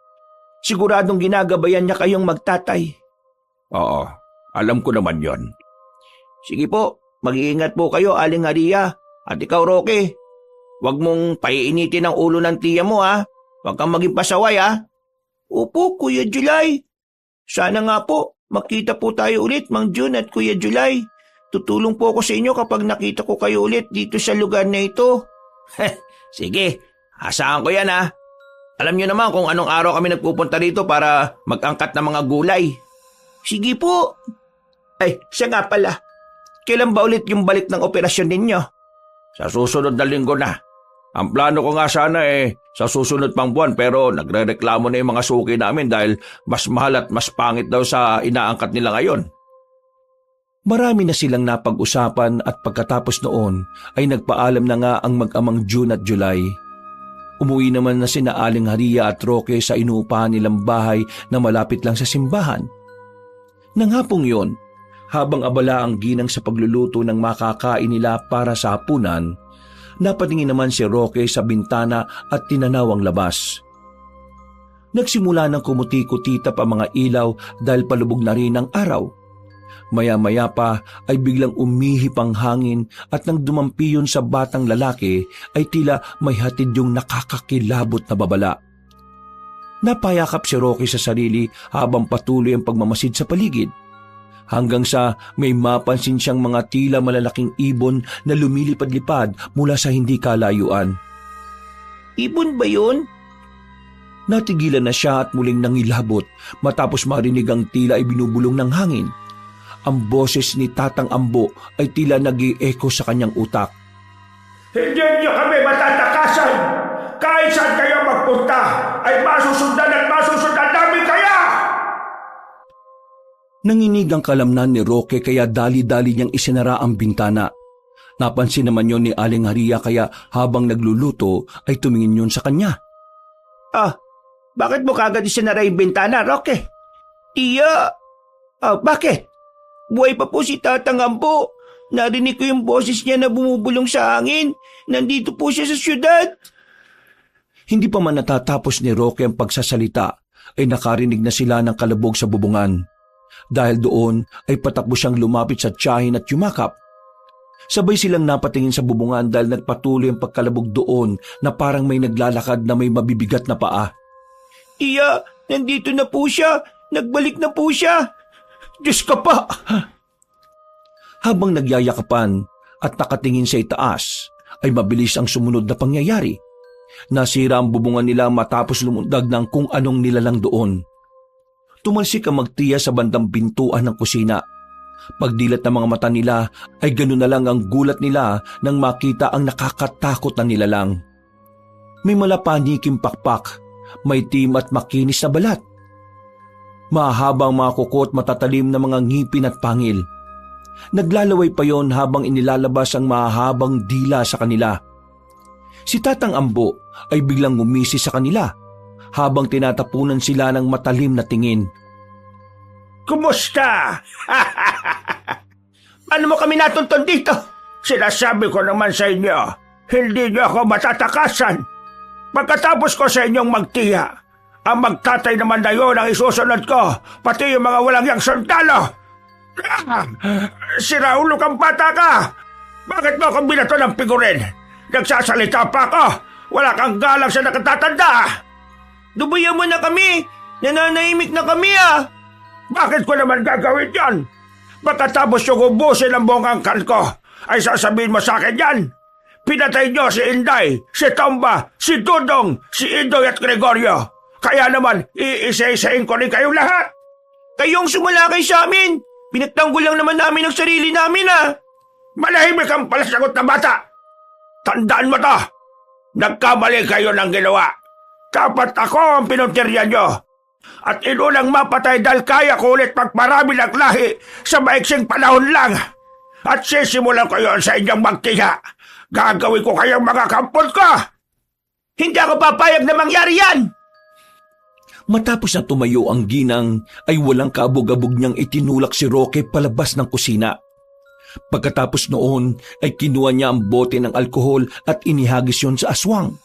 Siguradong ginagabayan niya kayong magtatay. Oo, alam ko naman yon. Sige po, mag-iingat po kayo, Aling Haria. At ikaw, Roque, huwag mong paiinitin ang ulo ng tiya mo ha. Huwag kang maging pasaway ha. Opo, Kuya July. Sana nga po, makita po tayo ulit, Mang June at Kuya July. Tutulong po ako sa inyo kapag nakita ko kayo ulit dito sa lugar na ito. Sige, asahan ko yan ha. Alam niyo naman kung anong araw kami nagpupunta dito para mag-angkat ng mga gulay. Sige po. Ay, siya nga pala. Kailan ba ulit yung balik ng operasyon ninyo? Sa susunod na linggo na. Ang plano ko nga sana sa susunod pang buwan pero nagre-reklamo na yung mga suki namin dahil mas mahal at mas pangit daw sa inaangkat nila ngayon. Marami na silang napag-usapan at pagkatapos noon ay nagpaalam na nga ang mag-amang June at July. Umuwi naman na sina Aling Haria at Roque sa inuupahan nilang bahay na malapit lang sa simbahan. Nang hapong yon, Habang abala ang ginang sa pagluluto ng makakain nila para sa hapunan, napatingin naman si Roque sa bintana at tinanaw ang labas. Nagsimula ng kumuti-kutitap ang mga ilaw dahil palubog na rin ang araw. Maya-maya pa ay biglang umihip ang hangin at nang dumampi yun sa batang lalaki ay tila may hatid yung nakakakilabot na babala. Napayakap si Roque sa sarili habang patuloy ang pagmamasid sa paligid. Hanggang sa may mapansin siyang mga tila malalaking ibon na lumilipad-lipad mula sa hindi kalayuan. Ibon ba yun? Natigilan na siya at muling nangilabot matapos marinig ang tila ay binubulong ng hangin. Ang boses ni Tatang Ambo ay tila nag-i-echo sa kanyang utak. Hindi niyo kami matatakasan! Kahit saan kayo magpunta, ay masusundan at masusundan namin kaya! Nanginig ang kalamnan ni Roque kaya dali-dali niyang isinara ang bintana. Napansin naman yon ni Aling Haria kaya habang nagluluto ay tumingin yun sa kanya. Bakit mo kagad isinara yung bintana, Roque? Tiya! Bakit? Buhay pa po si Tatang Ambo. Narinig ko yung boses niya na bumubulong sa hangin. Nandito po siya sa syudad. Hindi pa man natatapos ni Roque ang pagsasalita ay nakarinig na sila ng kalabog sa bubungan. Dahil doon ay patakbo siyang lumapit sa tiyahin at yumakap. Sabay silang napatingin sa bubungan dahil nagpatuloy ang pagkalabog doon na parang may naglalakad na may mabibigat na paa. Tiya, nandito na po siya. Nagbalik na po siya. Diyos ka pa! Habang nagyayakapan at nakatingin sa itaas, ay mabilis ang sumunod na pangyayari. Nasira ang bubungan nila matapos lumundag ng kung anong nilalang doon. Tumalsik ang magtiya sa bandang pintuan ng kusina. Pagdilat ng mga mata nila ay ganoon na lang ang gulat nila nang makita ang nakakatakot na nilalang. May malapaniking pakpak, may tim at makinis na balat. Mahabang mga kuko at matatalim na mga ngipin at pangil. Naglalaway pa yon habang inilalabas ang mahabang dila sa kanila. Si Tatang Ambo ay biglang ngumisi sa kanila habang tinatapunan sila ng matalim na tingin. Kumusta? Ano mo kami natuntun dito? Sinasabi ko naman sa inyo, hindi niyo ako matatakasan. Pagkatapos ko sa inyong magtiya, ang magtatay naman na yun ang isusunod ko, pati yung mga walang yang sundalo. Sira ulo kang bata ka! Bakit mo akong binato ng pigurin? Nagsasalita pa ako! Wala kang galang sa nakatatanda! Dubayan mo na kami! Nananahimik na kami Bakit ko naman gagawin yan? Pagkatapos yung ubusin ang buong angkan ko, ay sasabihin mo sa akin yan. Pinatay niyo si Inday, si Tomba, si Dudong, si Indoy at Gregorio. Kaya naman, iisa-isain ko rin kayong lahat. Kayong sumalakay sa amin! Pinagtanggol lang naman namin ang sarili namin Malahimik kang palasagot na bata! Tandaan mo to! Nagkamali kayo ng ginawa. Dapat ako ang pinuntiryan nyo. At inunang mapatay dahil kaya ko ulit magparami ng lahi sa maiksing panahon lang. At sisimulan ko yon sa inyong magtiya. Gagawin ko kayong mga kampon ko! Hindi ako papayag na mangyari yan! Matapos na tumayo ang ginang, ay walang kaabog-abog niyang itinulak si Roque palabas ng kusina. Pagkatapos noon, ay kinuha niya ang bote ng alkohol at inihagis yon sa aswang.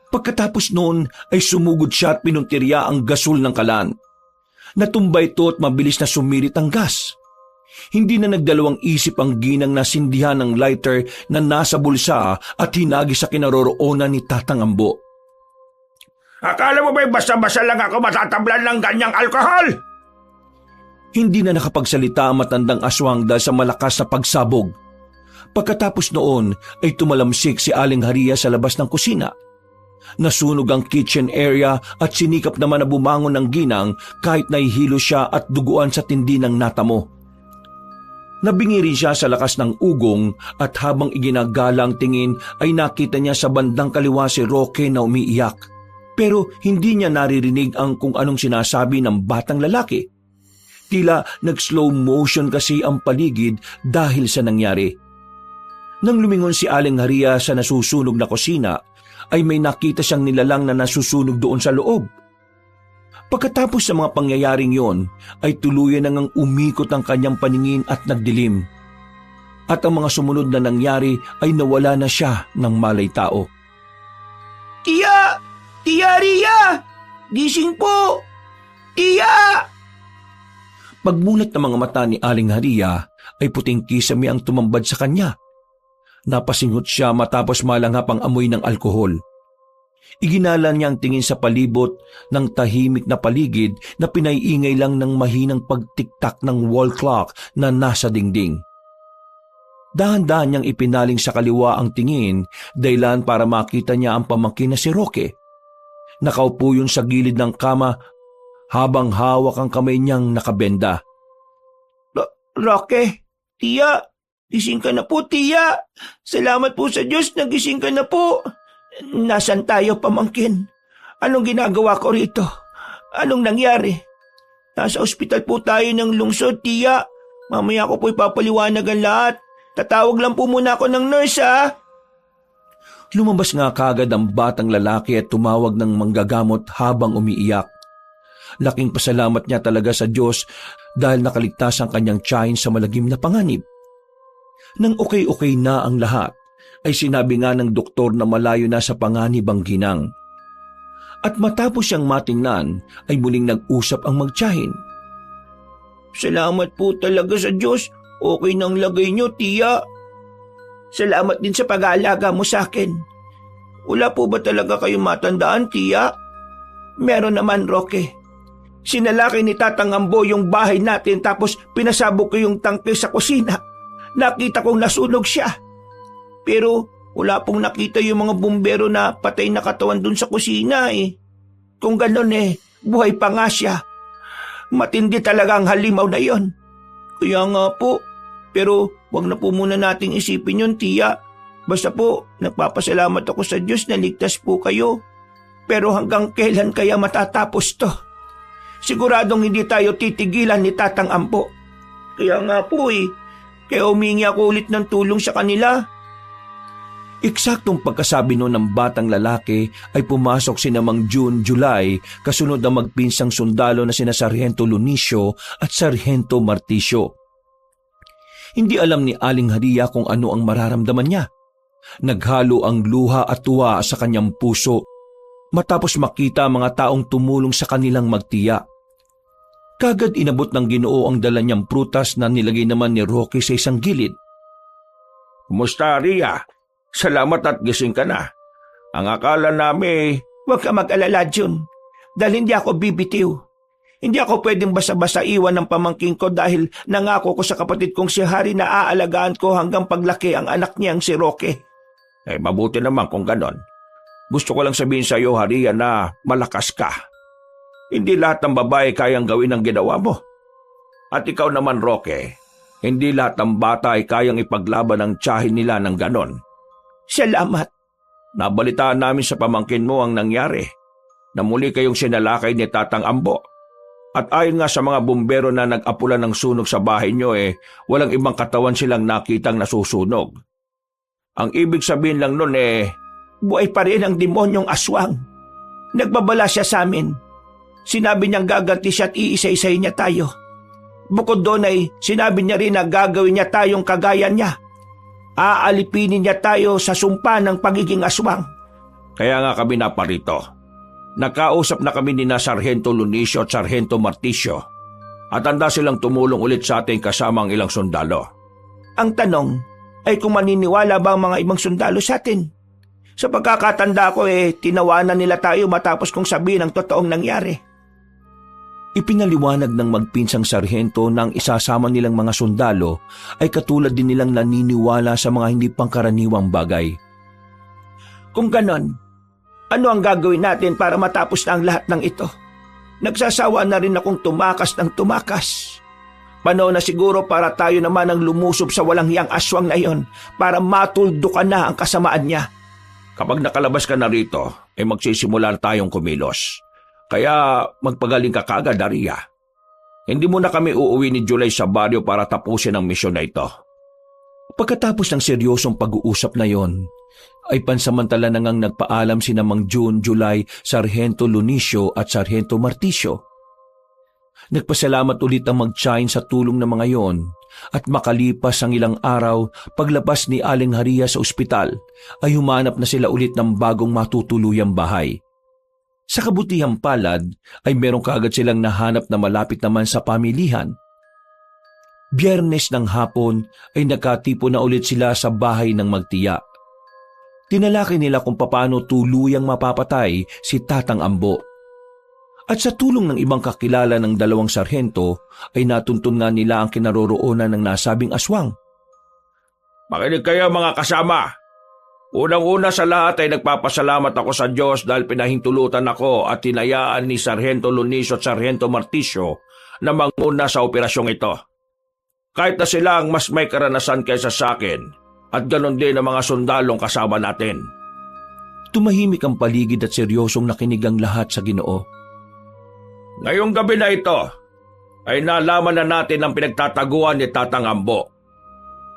Pagkatapos noon, ay sumugod siya at pinuntirya ang gasol ng kalan. Natumba ito at mabilis na sumirit ang gas. Hindi na nagdalawang isip ang ginang na sindihan ng lighter na nasa bulsa at hinagis sa kinaroroonan ni Tatang Ambo. Akala mo ba'y basta-basta lang ako matatablan ng ganyang alkohol? Hindi na nakapagsalita ang matandang aswang dahil sa malakas na pagsabog. Pagkatapos noon ay tumalamsik si Aling Haria sa labas ng kusina. Nasunog ang kitchen area at sinikap naman na bumangon ng ginang kahit nahihilo siya at duguan sa tindi ng natamo. Nabingi rin siya sa lakas ng ugong at habang iginagalang tingin ay nakita niya sa bandang kaliwa si Roque na umiiyak. Pero hindi niya naririnig ang kung anong sinasabi ng batang lalaki. Tila nag-slow motion kasi ang paligid dahil sa nangyari. Nang lumingon si Aling Haria sa nasusunog na kusina, ay may nakita siyang nilalang na nasusunog doon sa loob. Pagkatapos sa mga pangyayaring yon, ay tuluyan nang umikot ang kanyang paningin at nagdilim. At ang mga sumunod na nangyari ay nawala na siya ng malay tao. Tiya! Tiya Ria! Gising po! Tiya! Pagmulat ng mga mata ni Aling Haria ay puting kisame ang tumambad sa kanya. Napasinghot siya matapos malanghap ang amoy ng alkohol. Iginala niya ang tingin sa palibot ng tahimik na paligid na pinaiingay lang ng mahinang pagtiktak ng wall clock na nasa dingding. Dahan-dahan niyang ipinaling sa kaliwa ang tingin dahilan para makita niya ang pamangkin na si Roque. Nakaupo yun sa gilid ng kama habang hawak ang kamay niyang nakabenda. Roque, Tiya, gising ka na po, Tiya. Salamat po sa Diyos na gising ka na po. Nasaan tayo, pamangkin? Anong ginagawa ko rito? Anong nangyari? Nasa ospital po tayo ng lungsod, Tiya. Mamaya ko po ipapaliwanag ang lahat. Tatawag lang po muna ako ng nurse, ha? Lumabas nga kagad ang batang lalaki at tumawag ng manggagamot habang umiiyak. Laking pasalamat niya talaga sa Diyos dahil nakaligtas ang kanyang tiyahin sa malagim na panganib. Nang okay na ang lahat, ay sinabi nga ng doktor na malayo na sa panganib ang ginang. At matapos siyang matingnan, ay muling nag-usap ang magtiyahin. Salamat po talaga sa Diyos. Okay nang lagay niyo, Tiya. Salamat din sa pag-aalaga mo sa akin. Wala po ba talaga kayong matandaan, Tiya? Meron naman, Roque. Sinalaki ni Tatang Ambo yung bahay natin tapos pinasabog ko yung tangke sa kusina. Nakita kong nasunog siya. Pero wala pong nakita yung mga bumbero na patay na katawan dun sa kusina eh. Kung ganon buhay pa nga siya. Matindi talaga ang halimaw na yon. Kaya nga po, pero wag na po muna nating isipin yun, Tiya. Basta po, nagpapasalamat ako sa Diyos na ligtas po kayo. Pero hanggang kailan kaya matatapos to? Siguradong hindi tayo titigilan ni Tatang Ambo. Kaya nga po kaya humingi ako ulit ng tulong sa kanila. Eksaktong pagkasabi noon ng batang lalaki ay pumasok sina Mang June, July, kasunod ang magpinsang sundalo na sina Sargento Lunicio at Sargento Marticio. Hindi alam ni Aling Haria kung ano ang mararamdaman niya. Naghalo ang luha at tuwa sa kanyang puso matapos makita ang mga taong tumulong sa kanilang magtiya. Kagad inabot ng Ginoo ang dala niyang prutas na nilagay naman ni Roque sa isang gilid. Kumusta, Ria? Salamat at gising ka na. Ang akala namin, Huwag ka mag-alala, Jun. Dahil hindi ako bibitiw. Hindi ako pwedeng basa-basa iwan ng pamangking ko dahil nangako ko sa kapatid kong si Harry na aalagaan ko hanggang paglaki ang anak niyang si Roque. mabuti naman kung ganon. Gusto ko lang sabihin sa iyo, Haria, na malakas ka. Hindi lahat ng babae kayang gawin ang ginawa mo. At ikaw naman, Roque, hindi lahat ng bata ay kayang ipaglaban ang tiyahin nila ng ganon. Salamat. Nabalitaan namin sa pamangkin mo ang nangyari, na muli kayong sinalakay ni Tatang Ambo. At ayon nga sa mga bumbero na nag-apula ng sunog sa bahay nyo walang ibang katawan silang nakitang nasusunog. Ang ibig sabihin lang nun Buhay pa rin ang demonyong aswang. Nagbabala siya sa amin. Sinabi niyang gaganti siya at iisa-isay niya tayo. Bukod doon sinabi niya rin na gagawin niya tayong kagaya niya. Aalipinin niya tayo sa sumpa ng pagiging aswang. Kaya nga kami naparito. Nakausap na kami ni Sargento Lunicio at Sargento Marticio at handa silang tumulong ulit sa ating kasama ang ilang sundalo. Ang tanong ay kung maniniwala ba ang mga ibang sundalo sa atin? Sa pagkakatanda ko tinawanan nila tayo matapos kong sabihin ang totoong nangyari. Ipinaliwanag ng magpinsang sarhento na ang isasama nilang mga sundalo ay katulad din nilang naniniwala sa mga hindi pangkaraniwang bagay. Kung ganon, ano ang gagawin natin para matapos na ang lahat ng ito? Nagsasawa na rin akong tumakas ng tumakas. Panahon na siguro para tayo naman ang lumusob sa walang hiyang aswang na iyon para matuldukan na ang kasamaan niya. Kapag nakalabas ka na rito, magsisimula tayong kumilos. Kaya magpagaling ka kaagad, Haria. Hindi mo na kami uuwi ni July sa baryo para tapusin ang misyon na ito. Pagkatapos ng seryosong pag-uusap na yon, ay pansamantala na ngang nagpaalam sina Mang June, July, Sargento Lunicio at Sargento Marticio. Nagpasalamat ulit ang Mag-Chine sa tulong ng mga yon at makalipas ang ilang araw, paglabas ni Aling Haria sa ospital, ay humanap na sila ulit ng bagong matutuluyang bahay. Sa kabutihang palad ay meron kaagad silang nahanap na malapit naman sa pamilihan. Biyernes ng hapon ay nakatipo na ulit sila sa bahay ng magtiya. Tinalaki nila kung papaano tuluyang mapapatay si Tatang Ambo. At sa tulong ng ibang kakilala ng dalawang sarhento ay natuntun nga nila ang kinaroroonan ng nasabing aswang. Makinig kayo mga kasama. Unang-una sa lahat ay nagpapasalamat ako sa Diyos dahil pinahintulutan ako at tinayaan ni Sargento Lunicio at Sargento Marticio na manguna sa operasyong ito. Kahit na sila ang mas may karanasan kaysa sa akin at ganon din ang mga sundalong kasama natin. Tumahimik ang paligid at seryosong nakinig ang lahat sa Ginoo. Ngayong gabi na ito ay nalaman na natin ang pinagtataguan ni Tatang Ambo.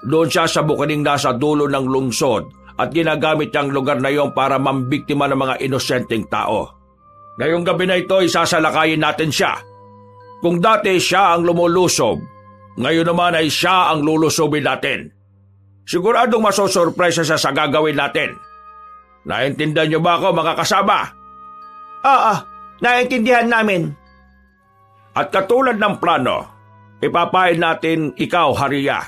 Doon siya sa bukiling nasa dulo ng lungsod at ginagamit niyang lugar na iyon para mambiktima ng mga inosenteng tao. Ngayong gabi na ito ay sasalakayin natin siya. Kung dati siya ang lumulusob, ngayon naman ay siya ang lulusobin natin. Siguradong masosurpresa siya sa gagawin natin. Naintindihan niyo ba ako mga kasama? Oo, naiintindihan namin. At katulad ng plano, ipapain natin ikaw, Haria.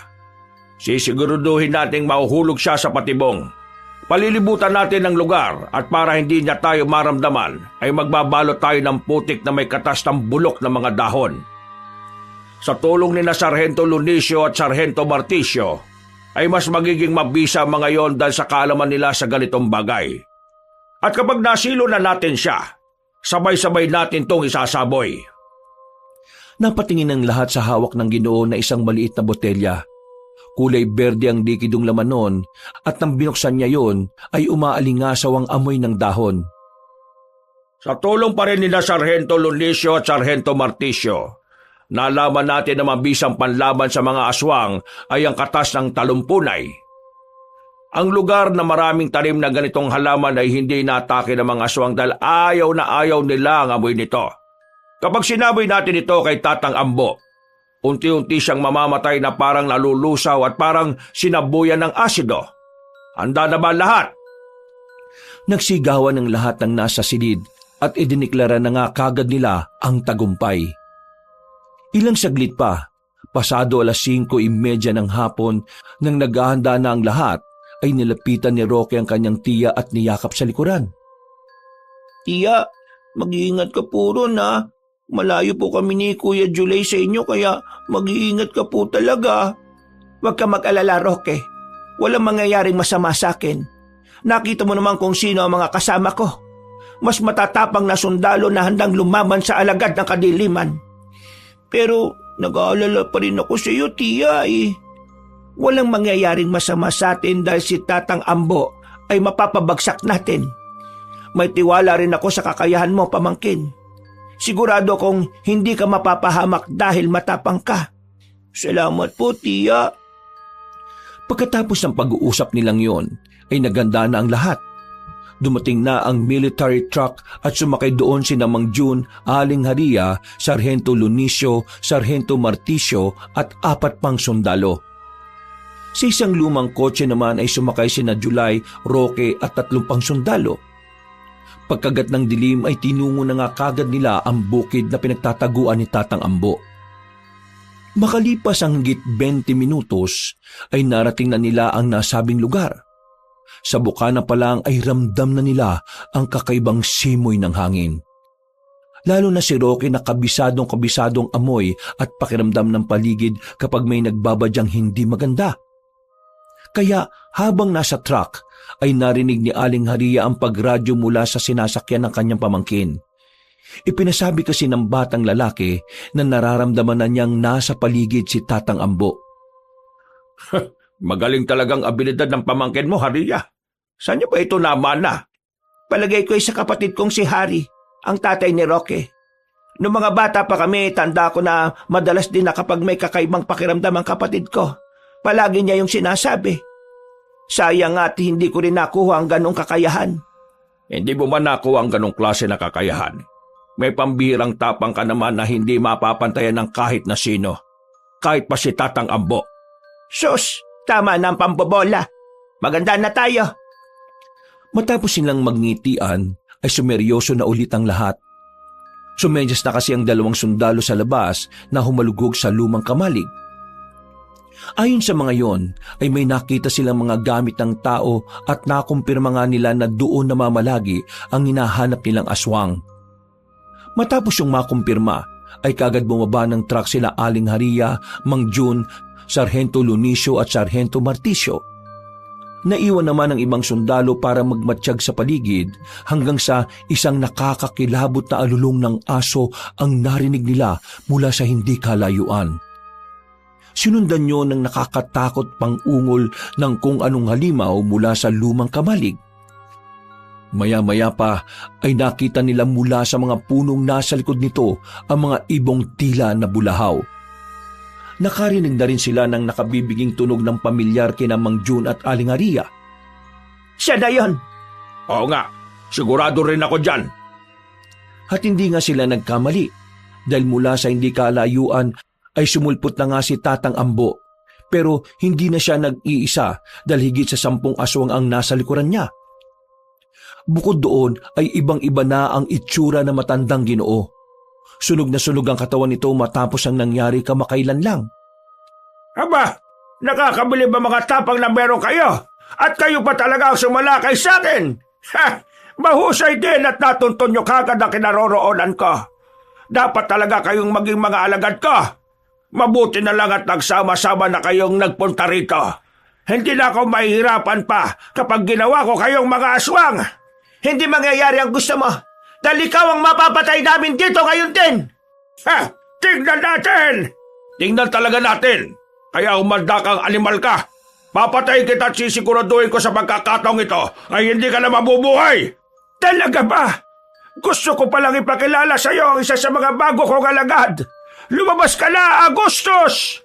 Sisiguruduhin nating mahuhulog siya sa patibong. Palilibutan natin ang lugar at para hindi niya tayo maramdaman ay magbabalot tayo ng putik na may katas ng bulok ng mga dahon. Sa tulong ni na Sargento Lunicio at Sargento Marticio, ay mas magiging mabisa ang mga yon dahil sa kaalaman nila sa ganitong bagay. At kapag nasilo na natin siya, sabay-sabay natin tong isasaboy. Napatingin ang lahat sa hawak ng Ginoo na isang maliit na botelya. Kulay berde ang likidong laman nun at nang binuksan niya yon ay umaalingasaw ang amoy ng dahon. Sa tulong pa rin ni na Sargento Lunicio at Sargento Marticio, nalaman natin na mabisang panlaban sa mga aswang ay ang katas ng talumpunay. Ang lugar na maraming tanim na ganitong halaman ay hindi natake ng mga aswang dahil ayaw na ayaw nila ang amoy nito. Kapag sinaboy natin ito kay Tatang Ambo, unti-unti siyang mamamatay na parang nalulusaw at parang sinabuyan ng asido. Handa na ba lahat? Nagsigawan ng lahat ng nasa silid at idiniklara na nga kagad nila ang tagumpay. Ilang saglit pa, pasado 5:30 ng hapon, nang naghahanda na ang lahat, ay nilapitan ni Roque ang kanyang tiya at niyakap sa likuran. Tiya, mag-iingat ka po ron ha. Malayo po kami ni Kuya July sa inyo kaya mag-iingat ka po talaga. Huwag ka mag-alala, Roque. Walang mangyayaring masama sa akin. Nakita mo naman kung sino ang mga kasama ko. Mas matatapang na sundalo na handang lumaban sa alagad ng kadiliman. Pero nag-aalala pa rin ako sa iyo, tiya eh. Walang mangyayaring masama sa atin dahil si Tatang Ambo ay mapapabagsak natin. May tiwala rin ako sa kakayahan mo, pamangkin. Sigurado kong hindi ka mapapahamak dahil matapang ka. Salamat po, tiya. Pagkatapos ng pag-uusap nilang yon, ay naganda na ang lahat. Dumating na ang military truck at sumakay doon sina Mang June, Aling Haria, Sargento Lunicio, Sargento Marticio at 4 pang sundalo. Sa isang lumang kotse naman ay sumakay sina July, Roque at 3 pang sundalo. Pagkagat ng dilim ay tinungo na nga kagad nila ang bukid na pinagtataguan ni Tatang Ambo. Makalipas ang higit 20 minutos ay narating na nila ang nasabing lugar. Sa bukana pa lang ay ramdam na nila ang kakaibang simoy ng hangin. Lalo na si Roque na kabisadong amoy at pakiramdam ng paligid kapag may nagbabadyang hindi maganda. Kaya habang nasa truck ay narinig ni Aling Haria ang pagradyo mula sa sinasakyan ng kanyang pamangkin. Ipinasabi kasi ng batang lalaki na nararamdaman na niyang nasa paligid si Tatang Ambo. Magaling talagang abilidad ng pamangkin mo, Haria. Saan niyo ba ito namana? Palagay ko ay sa kapatid kong si Harry, ang tatay ni Roque. Noong mga bata pa kami, tanda ko na madalas din na kapag may kakaibang pakiramdam ang kapatid ko. Palagi niya yung sinasabi. Sayang at hindi ko rin nakuha ang ganong kakayahan. Hindi mo man nakuha ang ganong klase na kakayahan. May pambihirang tapang ka naman na hindi mapapantayan ng kahit na sino. Kahit pa si Tatang Ambo. Sus, tama na ang pambobola. Maganda na tayo. Matapos silang magngitian, ay sumeryoso na ulit ang lahat. Sumenyas na kasi ang dalawang sundalo sa labas na humalugog sa lumang kamalig. Ayon sa mga yon, ay may nakita silang mga gamit ng tao at nakumpirma nga nila na doon namamalagi ang hinahanap nilang aswang. Matapos yung makumpirma, ay kagad bumaba ng truck sila Aling Haria, Mang Jun, Sargento Lunicio at Sargento Marticio. Naiwan naman ang ibang sundalo para magmatsyag sa paligid hanggang sa isang nakakakilabot na alulong ng aso ang narinig nila mula sa hindi kalayuan. Sinundan niyo ng nakakatakot pang ungol ng kung anong halimaw mula sa lumang kamalig. Maya-maya pa ay nakita nila mula sa mga punong nasa likod nito ang mga ibong tila na bulahaw. Nakarinig na rin sila ng nakabibiging tunog ng pamilyar kina Mang Jun at Aling Haria. Siya na yon. Oo nga, sigurado rin ako dyan. At hindi nga sila nagkamali dahil mula sa hindi kalayuan ay sumulpot na nga si Tatang Ambo. Pero hindi na siya nag-iisa dahil higit sa 10 aswang ang nasa likuran niya. Bukod doon ay ibang-iba na ang itsura na matandang Ginoo. Sunog na sunog ang katawan nito matapos ang nangyari kamakailan lang. Aba, nakakabili ba mga tapang na meron kayo? At kayo pa talaga ang sumalakay sa akin? Ha! Mahusay din at natuntun nyo kagad ang kinaroroonan ko. Dapat talaga kayong maging mga alagad ko. Mabuti na lang at nagsama-sama na kayong nagpunta rito. Hindi na ako mahihirapan pa kapag ginawa ko kayong mga aswang. Hindi mangyayari ang gusto mo. Dahil ikaw ang mapapatay namin dito ngayon din. Ha! Tingnan natin! Tingnan talaga natin. Kaya umanda kang animal ka. Papatayin kita at sisiguraduhin ko sa pagkakataong ito ay hindi ka na mabubuhay. Talaga ba? Gusto ko palang ipakilala sa iyo ang isa sa mga bago kong alagad. Lumabas ka na, Agustus!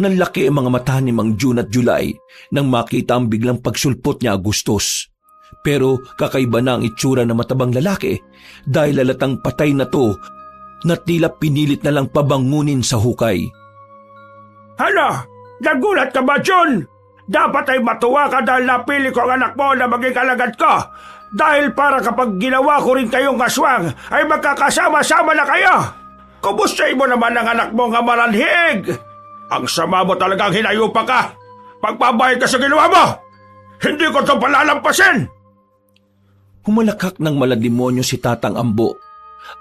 Nanlaki ang mga mata ni Mang Jun at July nang makita ang biglang pagsulpot niya Agustus. Pero kakaiba na ang itsura ng matabang lalaki dahil lalatang patay na to na tila pinilit na lang pabangunin sa hukay. Hala, nagulat ka ba, Jun? Dapat ay matuwa ka dahil napili ko ang anak mo na maging alagad ko. Dahil para kapag ginawa ko rin kayong aswang, ay magkakasama-sama na kayo. Kumustahin mo naman ang anak mo nga maranhig. Ang sama mo talagang hinayupa ka. Pagbabayad ka sa ginawa mo. Hindi ko ito palalampasin. Humalakak ng malademonyo si Tatang Ambo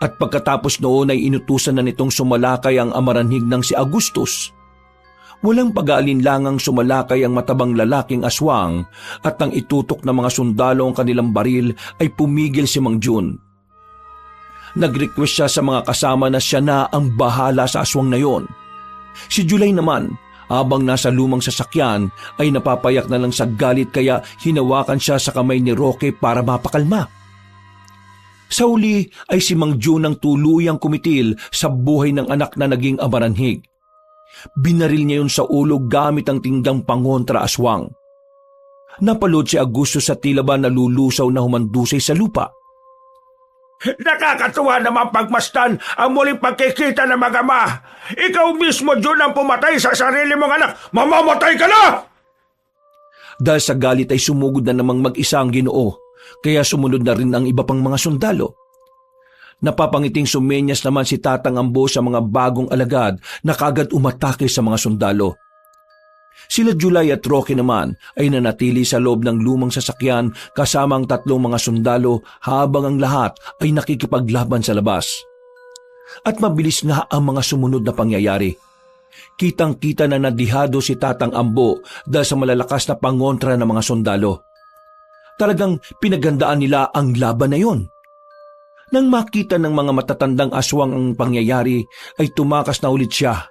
at pagkatapos noon ay inutusan na nitong sumalakay ang amaranhig ng si Agustus. Walang pag-aalinlangang sumalakay ang matabang lalaking aswang at nang itutok ng mga sundalo ang kanilang baril ay pumigil si Mang Jun. Nag-request siya sa mga kasama na siya na ang bahala sa aswang na yon. Si July naman, habang nasa lumang sasakyan ay napapayak na lang sa galit kaya hinawakan siya sa kamay ni Roque para mapakalma. Sa uli ay si Mang Jun ang tuluyang kumitil sa buhay ng anak na naging amaranhig. Binaril niya yun sa ulo gamit ang tinggang pangontra aswang. Napalod si Augusto sa tila ba nalulusaw na humandusay sa lupa. Nakakatuwa naman pagmasdan ang muling pagkikita ng mga ama. Ikaw mismo, Jun, ang pumatay sa sarili mong anak. Mamamatay ka na! Dahil sa galit ay sumugod na namang mag-isa ang Ginoo, kaya sumunod na rin ang iba pang mga sundalo. Napapangiting sumenyas naman si Tatang Ambo sa mga bagong alagad na kagad umatake sa mga sundalo. Sila July at Roque naman ay nanatili sa loob ng lumang sasakyan kasama ang 3 mga sundalo habang ang lahat ay nakikipaglaban sa labas. At mabilis nga ang mga sumunod na pangyayari. Kitang-kita na nadihado si Tatang Ambo dahil sa malalakas na pangontra ng mga sundalo. Talagang pinaghandaan nila ang laban na yon. Nang makita ng mga matatandang aswang ang pangyayari ay tumakas na ulit siya.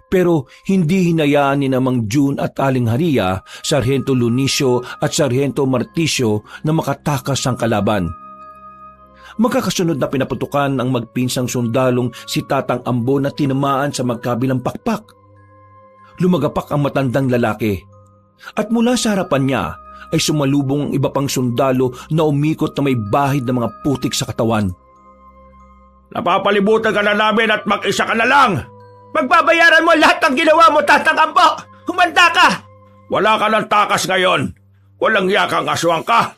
Pero hindi hinayaan ni Mang Jun at Aling Haria, Sargento Lunicio at Sargento Marticio na makatakas ang kalaban. Magkakasunod na pinaputukan ang magpinsang sundalong si Tatang Ambo na tinamaan sa magkabilang pakpak. Lumagapak ang matandang lalaki. At mula sa harapan niya ay sumalubong ang iba pang sundalo na umikot na may bahid ng mga putik sa katawan. Napapalibutan ka na namin at mag-isa ka na lang! Magbabayaran mo lahat ng ginawa mo, Tatang Ambo! Humanda ka! Wala ka ng takas ngayon! Walang yakang aswang ka!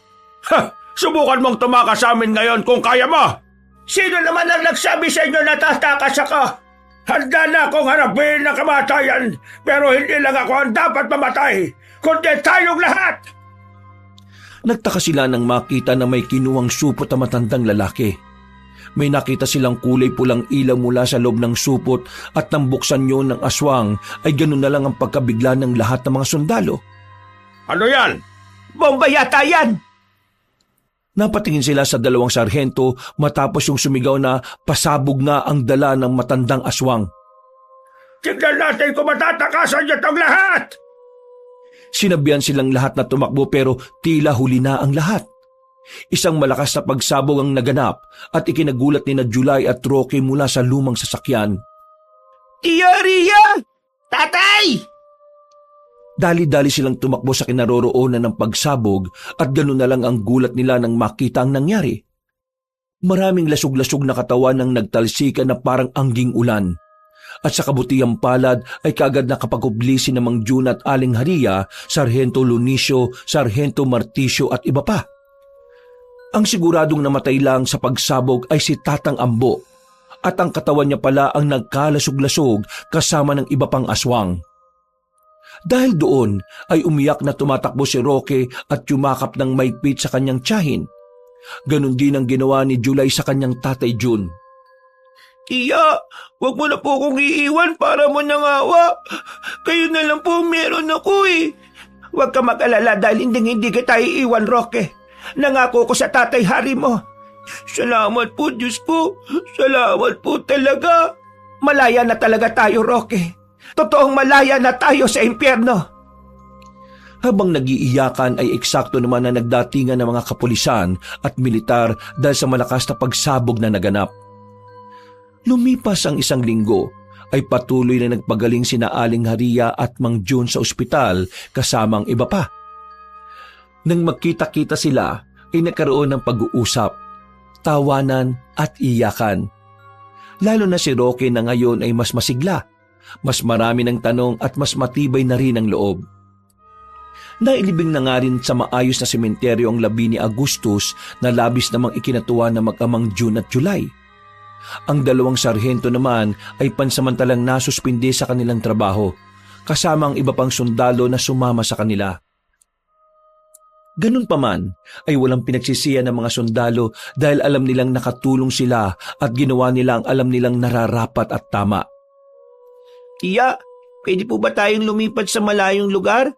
Ha! Subukan mong tumakas sa amin ngayon kung kaya mo! Sino naman ang nagsabi sa inyo na tatakas ako? Handa na akong harapin ng kamatayan, pero hindi lang ako ang dapat mamatay, kundi tayong lahat! Nagtaka sila nang makita na may kinuwang supot na matandang lalaki. May nakita silang kulay pulang ilaw mula sa loob ng supot at nang buksan yun ng aswang ay ganun na lang ang pagkabigla ng lahat ng mga sundalo. Ano yan? Bomba yata yan! Napatingin sila sa dalawang sarhento matapos yung sumigaw na pasabog na ang dala ng matandang aswang. Tignan natin kung matatakasan niyo itong lahat! Sinabihan silang lahat na tumakbo pero tila huli na ang lahat. Isang malakas na pagsabog ang naganap at ikinagulat ni na July at Roque mula sa lumang sasakyan. Tia Ria! Tatay! Dali-dali silang tumakbo sa kinaroroonan ng pagsabog at gano'n na lang ang gulat nila nang makita ang nangyari. Maraming lasog-lasog na katawan ng nagtalsikan na parang angging ulan. At sa kabutihang palad ay kaagad nakapagkublisin ng Mang Jun at Aling Haria, Sargento Lunicio, Sargento Marticio at iba pa. Ang siguradong namatay lang sa pagsabog ay si Tatang Ambo at ang katawan niya pala ang nagkalasog-lasog kasama ng iba pang aswang. Dahil doon ay umiyak na tumatakbo si Roque at yumakap ng maigpit sa kanyang tiyahin. Ganon din ang ginawa ni July sa kanyang tatay Jun. Tia, wag mo na po akong iiwan para mo nang awa. Kayo na lang po meron ako eh. Huwag ka mag-alala dahil hindi kita iiwan, Roque. Nangako ko sa tatay hari mo. Salamat po, Diyos ko. Salamat po talaga. Malaya na talaga tayo, Roque. Totoong malaya na tayo sa impyerno. Habang nag-iiyakan ay eksakto naman na nagdatingan ng mga kapulisan at militar dahil sa malakas na pagsabog na naganap. Lumipas ang isang linggo ay patuloy na nagpagaling sina Aling Haria at Mang Jun sa ospital kasama ang iba pa. Nang magkita-kita sila ay nagkaroon ng pag-uusap, tawanan at iyakan. Lalo na si Roque na ngayon ay mas masigla, mas marami ng tanong at mas matibay na rin ang loob. Nailibing na nga rin sa maayos na sementeryo ang labi ni Agustus na labis namang ikinatuwa ng mag-amang June at July. Ang dalawang sarhento naman ay pansamantalang nasuspindi sa kanilang trabaho, kasama ang iba pang sundalo na sumama sa kanila. Ganun pa man ay walang pinagsisiya ng mga sundalo dahil alam nilang nakatulong sila at ginawa nila ang alam nilang nararapat at tama. Tia, pwede po ba tayong lumipat sa malayong lugar?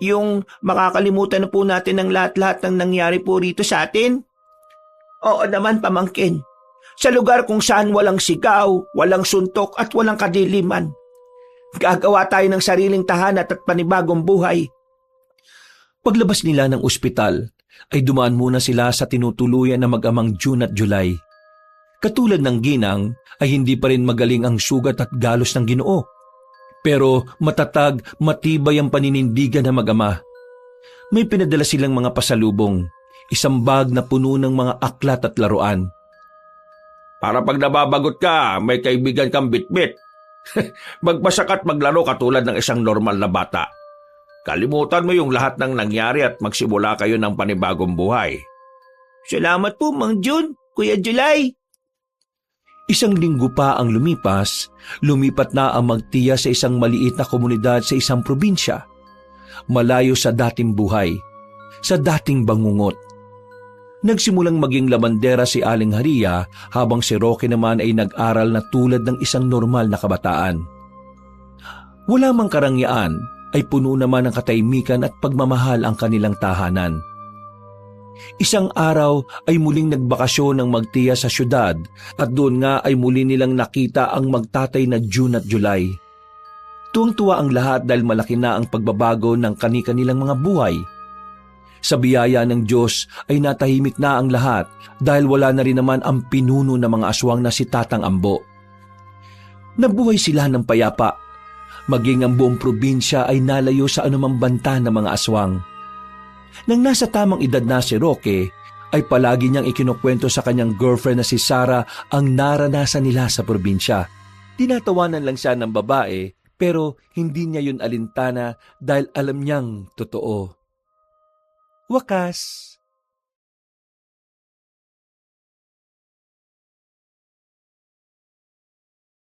Yung makakalimutan na po natin ang lahat-lahat ng nangyari po rito sa atin? Oo naman, pamangkin. Sa lugar kung saan walang sigaw, walang suntok at walang kadiliman. Gagawa tayo ng sariling tahanan at panibagong buhay. Paglabas nila ng ospital, ay dumaan muna sila sa tinutuluyan na mag-amang June at July. Katulad ng ginang, ay hindi pa rin magaling ang sugat at galos ng Ginoo. Pero matatag, matibay ang paninindigan ng mag-ama. May pinadala silang mga pasalubong, isang bag na puno ng mga aklat at laruan. Para pag nababagot ka, may kaibigan kang bitbit. Magbasa ka't maglaro katulad ng isang normal na bata. Kalimutan mo yung lahat ng nangyari at magsimula kayo ng panibagong buhay. Salamat po, Mang Jun, Kuya July. Isang linggo pa ang lumipas, lumipat na ang magtiya sa isang maliit na komunidad sa isang probinsya. Malayo sa dating buhay, sa dating bangungot. Nagsimulang maging labandera si Aling Haria habang si Roque naman ay nag-aral na tulad ng isang normal na kabataan. Wala mang karangyaan ay puno naman ng katahimikan at pagmamahal ang kanilang tahanan. Isang araw ay muling nagbakasyon ng magtiya sa syudad at doon nga ay muli nilang nakita ang magtatay na June at July. Tuwang-tuwa ang lahat dahil malaki na ang pagbabago ng kani-kanilang mga buhay. Sa biyaya ng Diyos ay natahimik na ang lahat dahil wala na rin naman ang pinuno ng mga aswang na si Tatang Ambo. Nabuhay sila ng payapa. Maging ang buong probinsya ay nalayo sa anumang banta ng mga aswang. Nang nasa tamang edad na si Roque, ay palagi niyang ikinukwento sa kanyang girlfriend na si Sarah ang naranasan nila sa probinsya. Tinatawanan lang siya ng babae pero hindi niya yun alintana dahil alam niyang totoo. Wakas.